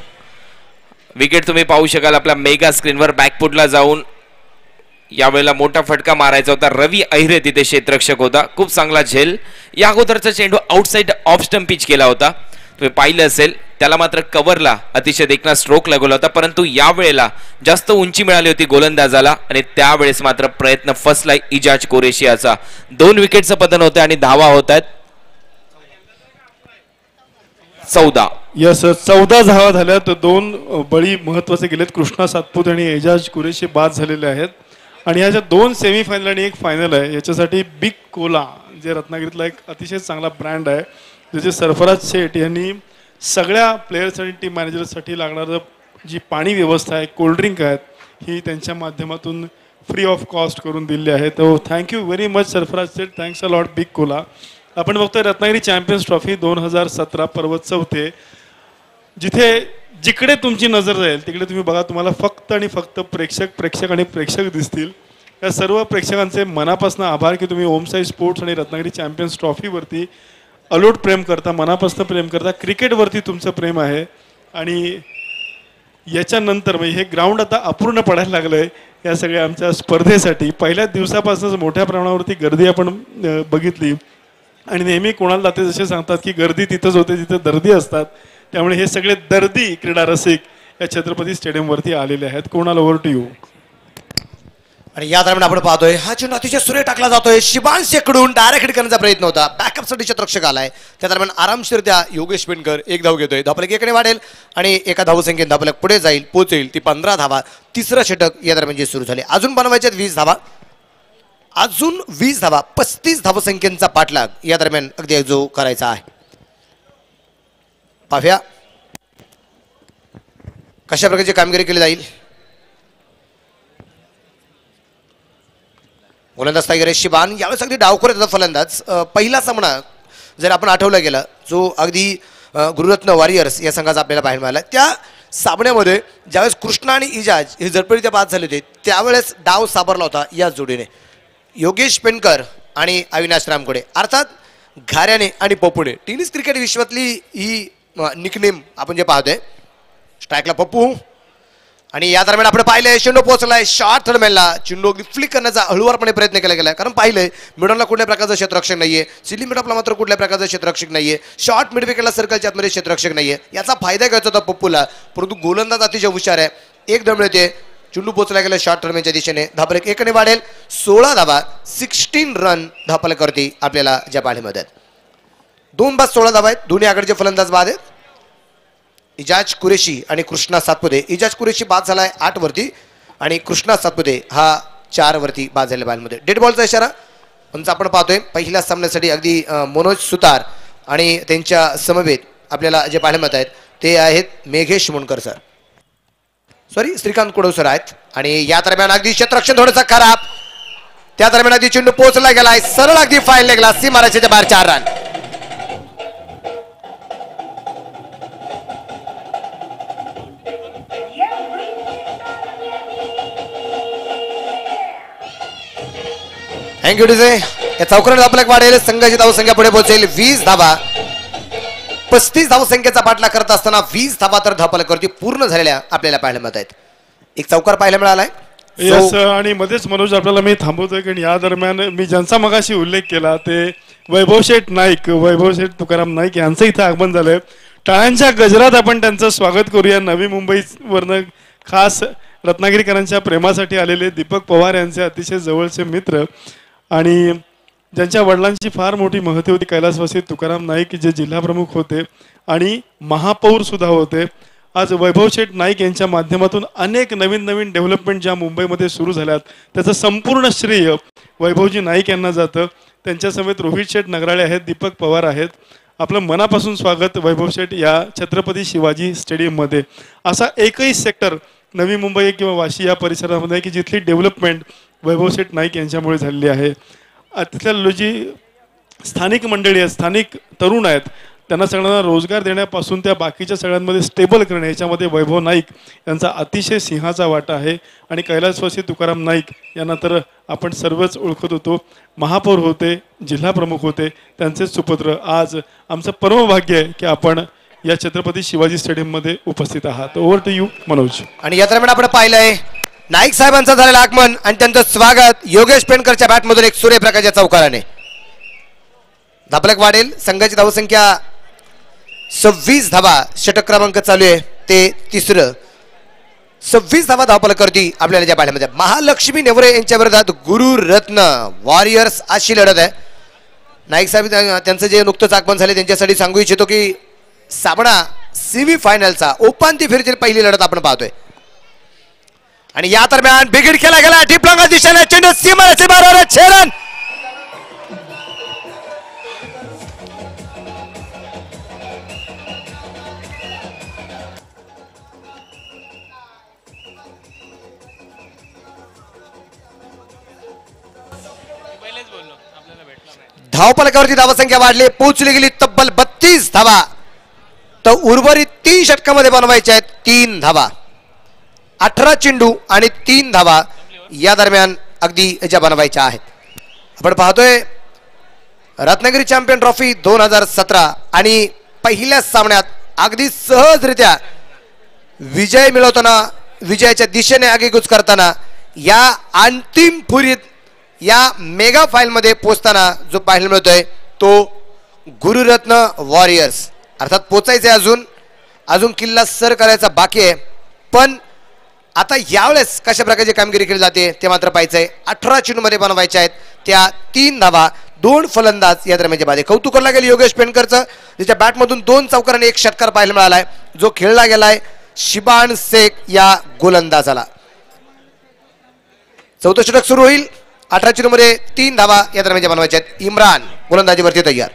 विकेट तुम्ही पाहू शकाल आपल्या मेगा स्क्रीनवर. बॅकफुटला जाऊन यावेळेला मोठा फटका मारायचा होता. रवी अहिरे तिथे क्षेत्ररक्षक होता. खूप चांगला झेल. या अगोदरचा चेंडू आउटसाइड ऑफ स्टंप पिच केला होता. तुम्ही पाहिलं असेल. त्याला मात्र कव्हरला अतिशय देखना स्ट्रोक लागला होता परंतु यावेळेला जास्त उंची मिळाली होती गोलंदाजाला आणि त्यावेळेस मात्र प्रयत्न फसलाय इजाज कुरेशियाचा. 2 विकेटचं पतन होतं आणि धावा होत आहेत 14. यस 14 धावा झाल्यात. 2 बळी महत्वाचे गेलेत. कृष्णा सातपुते आणि एजाज कुरेशी बाद झालेले आहेत आणि ह्याच्या 2 सेमीफायनल आणि 1 फायनल आहे. याच्यासाठी बिग कोला जे रत्नागिरीतला एक अतिशय चांगला ब्रँड आहे ज्याचे सरफराज शेठ यांनी सगळ्या प्लेयर्स आणि टीम मॅनेजरसाठी लागणारं जी पाणी व्यवस्था आहे, कोल्ड्रिंक आहेत, ही त्यांच्या माध्यमातून फ्री ऑफ कॉस्ट करून दिली आहे. तर thank you very much Sarfaraz Seth. Thanks a lot big Cola. आपण बघतोय रत्नागिरी चॅम्पियन्स ट्रॉफी 2017 पर्व 4. जिकडे तुमची नजर जाईल तिकडे तुम्ही बघा, तुम्हाला फक्त आणि फक्त प्रेक्षक दिसतील. या सर्व प्रेक्षकांचे मनापासून आभार की तुम्ही ओमसाई स्पोर्ट्स आणि रत्नागिरी चॅम्पियन्स ट्रॉफीवरती अलोट प्रेम करता, मनापासून प्रेम करता. क्रिकेटवरती तुमचं प्रेम आहे आणि याच्यानंतर म्हणजे हे ग्राउंड आता अपूर्ण पडायला लागलं आहे या सगळ्या आमच्या स्पर्धेसाठी. पहिल्याच दिवसापासूनच मोठ्या प्रमाणावरती गर्दी आपण बघितली आणि नेहमी कोणाला जाते जसे सांगतात की गर्दी तिथंच होते जिथे दर्दी असतात. त्यामुळे हे सगळे दर्दी क्रीडा रसिक या छत्रपती स्टेडियमवरती आलेले आहेत. कोणाला ओव्हर टू यू. आणि या दरम्यान आपण पाहतोय हा चेंडू अतिशय सुरेख टाकला जातोय. शिबांशकडून डायरेक्ट हिट करण्याचा प्रयत्न होता. बॅकअपसाठी क्षेत्ररक्षक आलाय. त्या दरम्यान आरामशीर त्या योगेश पेंडकर एक धाव घेतोय. धावफलक एकडे वाढेल आणि एका धावसंख्येत धावफलक पुढे जाईल, पोहोचेल ती 15 धावा. तिसरं षटक या दरम्यान जे सुरू झाले. अजून बनवायचे 20 धावा, अजून 20 धावा. 35 धावसंख्येचा पाठलाग या दरम्यान अगदी जो करायचा आहे. पाहूया कशा प्रकारची कामगिरी केली जाईल. गोलंदाज टायगर शिबान यावेळेस अगदी डावखोर त्याचा फलंदाज. पहिला सामना जर आपण आठवला गेला जो अगदी गुरुरत्न वॉरियर्स या संघाचा आपल्याला पाहायला मिळाला, त्या सामन्यामध्ये ज्यावेळेस कृष्णा आणि इजाज हे झडपडीच्या बाद झाले होते त्यावेळेस डाव सावरला होता या जोडीने. योगेश पेंडकर आणि अविनाश रामकोडे अर्थात घाऱ्याने आणि पप्पूने टेनिस क्रिकेट विश्वातली ही निकनेम आपण जे पाहतोय. स्ट्राईकला पप्पू आणि या दरम्यान आपण पाहिलंय चेंडू पोहोचलाय शॉर्ट थर्डमॅनला. चेंडू अगदी फ्लिक करण्याचा हळूवारपणे प्रयत्न केला गेला, कारण पाहिलंय मिडॉनला कुठल्या प्रकारचं क्षेत्ररक्षक नाहीये, सिली मिडॉपला मात्र कुठल्या प्रकारचं क्षेत्ररक्षक नाहीये, शॉर्ट मिडविकेटला सर्कलच्या आतमध्ये क्षेत्ररक्षक नाहीये. याचा फायदा घ्यायचा होता पप्पूला, परंतु गोलंदाज अतिशय हुशार आहे. एक दम मिळते, चेंडू पोहोचला गेला शॉर्ट टर्मेच्या दिशेने. धावफलक एकने वाढेल. 16 धावा, 16 रन धावफलकावरती आपल्याला ज्या पाहायला मिळतात. 2 बाद 16 धावा आहेत. दोन्ही आकडचे फलंदाज बाद आहेत, इजाज कुरेशी आणि कृष्णा सातपुते. इजाज कुरेशी बाद झालाय 8 वरती आणि कृष्णा सातपुते हा 4 वरती बाद झालेल्या बॉलमध्ये. डेड बॉलचा इशारा आमचा आपण पाहतोय. पहिल्या सामन्यासाठी अगदी मनोज सुतार आणि त्यांच्या समवेत आपल्याला जे पाहायला मिळत आहेत ते आहेत मेघेश मुंडकर सर, श्रीकांत कुडव सर आहेत. आणि या दरम्यान अगदी क्षेत्ररक्षण थोडंसं खराब. त्या दरम्यान अगदी चेंडू पोहोचला गेलाय सरळ अगदी फाईल लागला सीमारेषेच्या बाहेर 4 रन. Thank you DJ. या चौकाने धावफलक वाढेल. संघाची धावसंख्या पुढे पोहोचेल 20 धावा. 35 धावसंख्येचा पाठलाग करत असताना 20 धावा तर धावफलकावरती पूर्ण झालेल्या आपल्याला पाहायला मिळत आहेत. एक चौकार पाहायला मिळालाय. यस, आणि मध्येच मनोज आपल्याला मी थांबवतोय कारण या दरम्यान मी ज्यांचा मगाशी उल्लेख केला ते वैभव शेठ नाईक, वैभव शेठ तुकाराम नाईक यांचं इथं आगमन झालंय. टाळ्यांच्या गजरात आपण त्यांचं स्वागत करूया. नवी मुंबईवरनं खास रत्नागिरीकरांच्या प्रेमासाठी आलेले दीपक पवार यांचे अतिशय जवळचे मित्र आणि ज्यांच्या वडिलांची फार मोठी महती होती. कैलासवासी तुकाराम नाईक जे जिल्हा प्रमुख होते आणि महापौर सुद्धा होते. आज वैभव शेठ नाईक यांच्या माध्यमातून अनेक नवीन डेव्हलपमेंट ज्या मुंबईमध्ये सुरू झाल्यात त्याचं संपूर्ण श्रेय वैभवजी नाईक यांना जातं. त्यांच्यासमेत रोहित शेठ नगराळे आहेत, दीपक पवार आहेत. आपलं मनापासून स्वागत वैभव शेठ या छत्रपती शिवाजी स्टेडियममध्ये. असा एकही सेक्टर नवी मुंबई किंवा वाशी या परिसरामध्ये की जिथली डेव्हलपमेंट वैभव शेठ नाईक यांच्यामुळे झालेली आहे. तिथल्या जी स्थानिक मंडळी आहेत, स्थानिक तरुण आहेत, त्यांना सगळ्यांना रोजगार देण्यापासून त्या बाकीच्या सगळ्यांमध्ये स्टेबल करणे याच्यामध्ये वैभव नाईक यांचा अतिशय सिंहाचा वाटा आहे. आणि कैलासवासी तुकाराम नाईक यांना तर आपण सर्वच ओळखत होतो. महापौर होते, जिल्हा प्रमुख होते, त्यांचेच सुपुत्र. आज आमचं परमभाग्य आहे की आपण या छत्रपती शिवाजी स्टेडियममध्ये उपस्थित आहात. Over to you Manoj. आणि या दरम्यान आपण पाहिलंय नाईक साहेबांचं झालेलं आगमन आणि त्यांचं स्वागत योगेश पेंडकरच्या बॅटमधून एक सूर्यप्रकाशाच्या चौकाराने. धावफलक वाढेल. संघाची धावसंख्या 26 धावा. षटक क्रमांक चालू आहे ते तिसरं. 26 धावा धावफलकावरती आपल्याला ज्या पाहिल्यामध्ये महालक्ष्मी नेवरे यांच्या विरोधात गुरुरत्न वॉरियर्स अशी लढत आहे. नाईक साहेब त्यांचं जे नुकतंच आगमन झाले त्यांच्यासाठी सांगू इच्छितो की सामना सेमी फायनलचा उपांत्य फेरीतील पहिली लढत आपण पाहतोय. आणि या दरम्यान बिगिड केला गेला डिप्लॉंगा दिशेने चेंडू सीमारेषे बाहेर 6 रन. धावफलकावरती धावसंख्या वाढली, पोहोचली गेली तब्बल 32 धावा. तर उर्वरित 3 षटकामध्ये बनवायचे आहेत 3 धावा. 18 चेंडू आणि 3 धावा या दरम्यान अगदी ज्या बनवायच्या आहेत. आपण पाहतोय रत्नागिरी चॅम्पियन ट्रॉफी 2017 आणि पहिल्या सामन्यात अगदी सहजरित्या विजय मिळवताना, विजयाच्या दिशेने आगेकूच करताना या अंतिम फेरीत या मेगा फायनलमध्ये पोहोचताना जो पाहायला मिळतोय तो गुरुरत्न वॉरियर्स. अर्थात पोचायचे अजून किल्ला सर करायचा बाकी आहे, पण आता यावेळेस कशा प्रकारची कामगिरी केली जाते ते मात्र पाहायचंय. 18 चेंडूमध्ये बनवायच्या आहेत त्या 3 धावा, 2 फलंदाज या दरम्यानच्या बादे. कौतुक करला गेलं योगेश पेंडकरचं, ज्याच्या बॅटमधून 2 चौकार आणि 1 षटकार पाहायला मिळालाय, जो खेळला गेलाय शिबान शेख या गोलंदाजाला. चौथं षटक सुरू होईल. 18 चेंडूमध्ये 3 धावा या दरम्यानच्या बनवायच्या आहेत. इम्रान गोलंदाजीवरती तयार.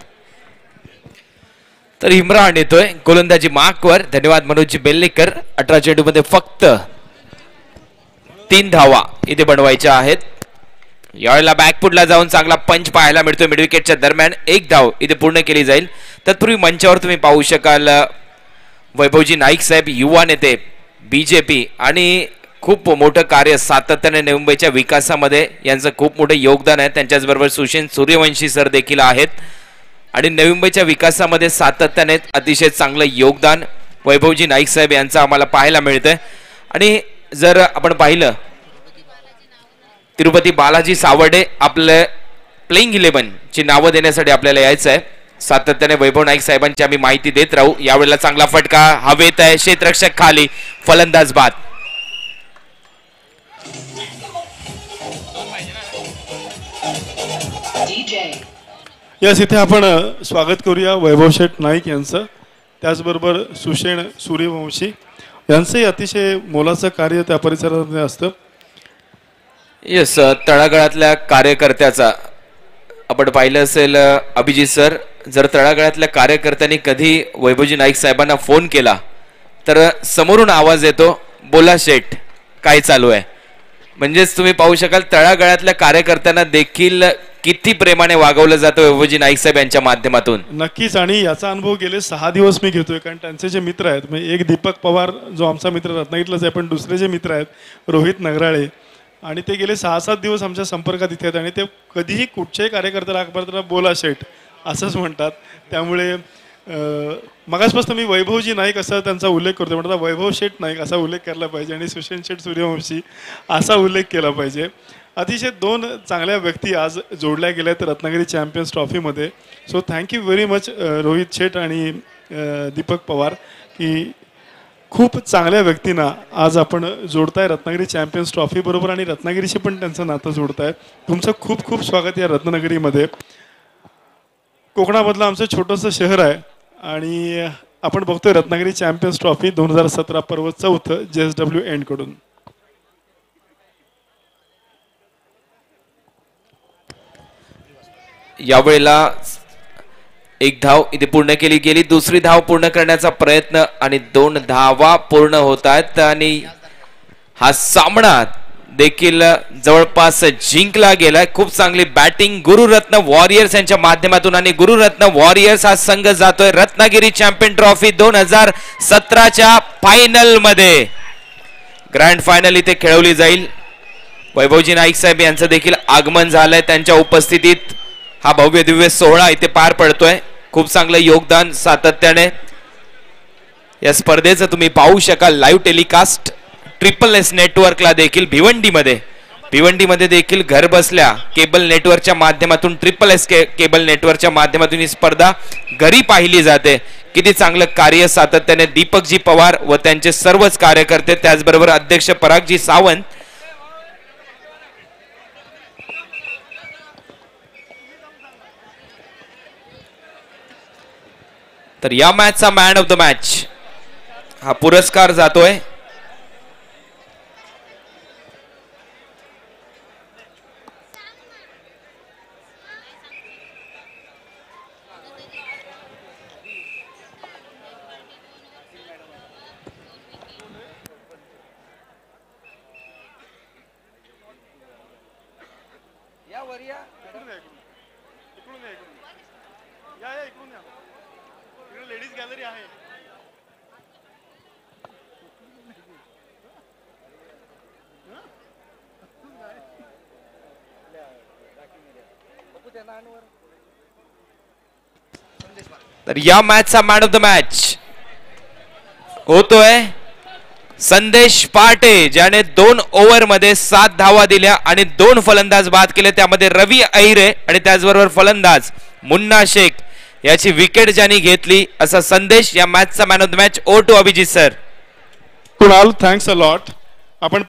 तर इम्रान येतोय गोलंदाजी मार्कवर. धन्यवाद मनोज बेल्लेकर. 18 चेंडूमध्ये फक्त 3 धावा इथे बनवायच्या आहेत. यावेळेला बॅकफुटला जाऊन चांगला पंच पाहायला मिळतोय मिड विकेटच्या दरम्यान. 1 धाव इथे पूर्ण केली जाईल. तत्पूर्वी मंचावर तुम्ही पाहू शकाल वैभवजी नाईक साहेब, युवा नेते, बीजेपी, आणि खूप मोठं कार्य सातत्याने नवी मुंबईच्या विकासामध्ये यांचं खूप मोठं योगदान आहे. त्यांच्याचबरोबर सुशील सूर्यवंशी सर देखील आहेत आणि नवी मुंबईच्या विकासामध्ये सातत्याने अतिशय चांगलं योगदान वैभवजी नाईक साहेब यांचं आम्हाला पाहायला मिळतंय. आणि जर आपण पाहिलं तिरुपती बालाजी सावर्डे आपलं प्लेइंग 11 ची नावं देण्यासाठी आपल्याला यायचं आहे. सातत्याने वैभव नाईक साहेबांची आम्ही माहिती देत राहू. यावेळेला चांगला फटका हवेत आहे, क्षेत्ररक्षक खाली, फलंदाज बाद. यस, इथे आपण स्वागत करूया वैभव शेठ नाईक यांचं, त्याचबरोबर सुषेण सूर्यवंशी यांचंही अतिशय मोलाचं कार्य त्या परिसरामध्ये असतं. येस, तळागाळातल्या कार्यकर्त्याचा आपण पाहिलं असेल अभिजित सर, जर तळागाळातल्या कार्यकर्त्यांनी कधी वैभवजी नाईक साहेबांना फोन केला तर समोरून आवाज येतो, बोला शेठ काय चालू आहे. म्हणजेच तुम्ही पाहू शकाल तळागाळातल्या कार्यकर्त्यांना देखील किती प्रेमाने वागवलं जातं वैभवजी नाईक साहेब यांच्या माध्यमातून. नक्कीच, आणि याचा अनुभव गेले 6 दिवस मी घेतोय, कारण त्यांचे जे मित्र आहेत, म्हणजे एक दीपक पवार जो आमचा मित्र रत्नागिरीतलाच आहे, पण दुसरे जे मित्र आहेत रोहित नगराळे, आणि ते गेले 6-7 दिवस आमच्या संपर्कात इथे आहेत आणि ते कधीही कुठच्याही कार्यकर्त्याला बोला शेठ असंच म्हणतात. त्यामुळे मगासपासून मी वैभवजी नाईक असा त्यांचा उल्लेख करतो, म्हणतात वैभव शेठ नाईक असा उल्लेख केला पाहिजे आणि सुषेण शेठ सूर्यवंशी असा उल्लेख केला पाहिजे. अतिशय 2 चांगल्या व्यक्ती आज जोडल्या गेल्या आहेत रत्नागिरी चॅम्पियन्स ट्रॉफीमध्ये. So thank you very much Rohit Sheth आणि दीपक पवार, की खूप चांगल्या व्यक्तींना आज आपण जोडताय रत्नागिरी चॅम्पियन्स ट्रॉफी बरोबर आणि रत्नागिरीशी पण त्यांचं नातं जोडताय. तुमचं खूप खूप स्वागत या रत्नागिरीमध्ये. कोकणामधलं आमचं छोटंसं शहर आहे आणि आपण बघतोय रत्नागिरी चॅम्पियन्स ट्रॉफी 2017 पर्व 4 JSW एंड कडून. यावेळेला 1 धाव इथे पूर्ण केली गेली. दुसरी धाव पूर्ण करण्याचा प्रयत्न आणि 2 धावा पूर्ण होत आहेत आणि हा सामना देखील जवळपास जिंकला गेलाय. खूप चांगली बॅटिंग गुरुरत्न वॉरियर्स यांच्या माध्यमातून आणि गुरुरत्न वॉरियर्स हा संघ जातोय रत्नागिरी चॅम्पियन ट्रॉफी 2017च्या फायनल मध्ये. ग्रँड फायनल इथे खेळवली जाईल. वैभवजी नाईक साहेब यांचं देखील आगमन झालंय. त्यांच्या उपस्थितीत हा भव्य दिव्य सोहळा इथे पार पडतोय. खूप चांगलं योगदान सातत्याने या स्पर्धेचं तुम्ही पाहू शकाल. लाईव्ह टेलिकास्ट SSS नेटवर्कला देखील भिवंडीमध्ये देखील घर बसल्या केबल नेटवर्कच्या माध्यमातून SSS केबल नेटवर्कच्या माध्यमातून ही स्पर्धा घरी पाहिली जाते. किती चांगलं कार्य सातत्याने दीपकजी पवार व त्यांचे सर्वच कार्यकर्ते, त्याचबरोबर अध्यक्ष परागजी सावंत. तर या मॅचचा मॅन ऑफ द मॅच हा पुरस्कार जातोय लेडीज गॅलरी आहे. तर या मॅचचा मॅन ऑफ द मॅच होतोय संदेश पाटे, ज्याने 2 ओव्हर मध्ये 7 धावा दिल्या आणि 2 फलंदाज बाद केले. त्यामध्ये रवी अहिरे आणि त्याचबरोबर फलंदाज मुन्ना शेख याची विकेट ज्यांनी घेतली, असा संदेश या मॅचचा man of the match. Over to Abhijit sir. Kunal, thanks a lot. आपण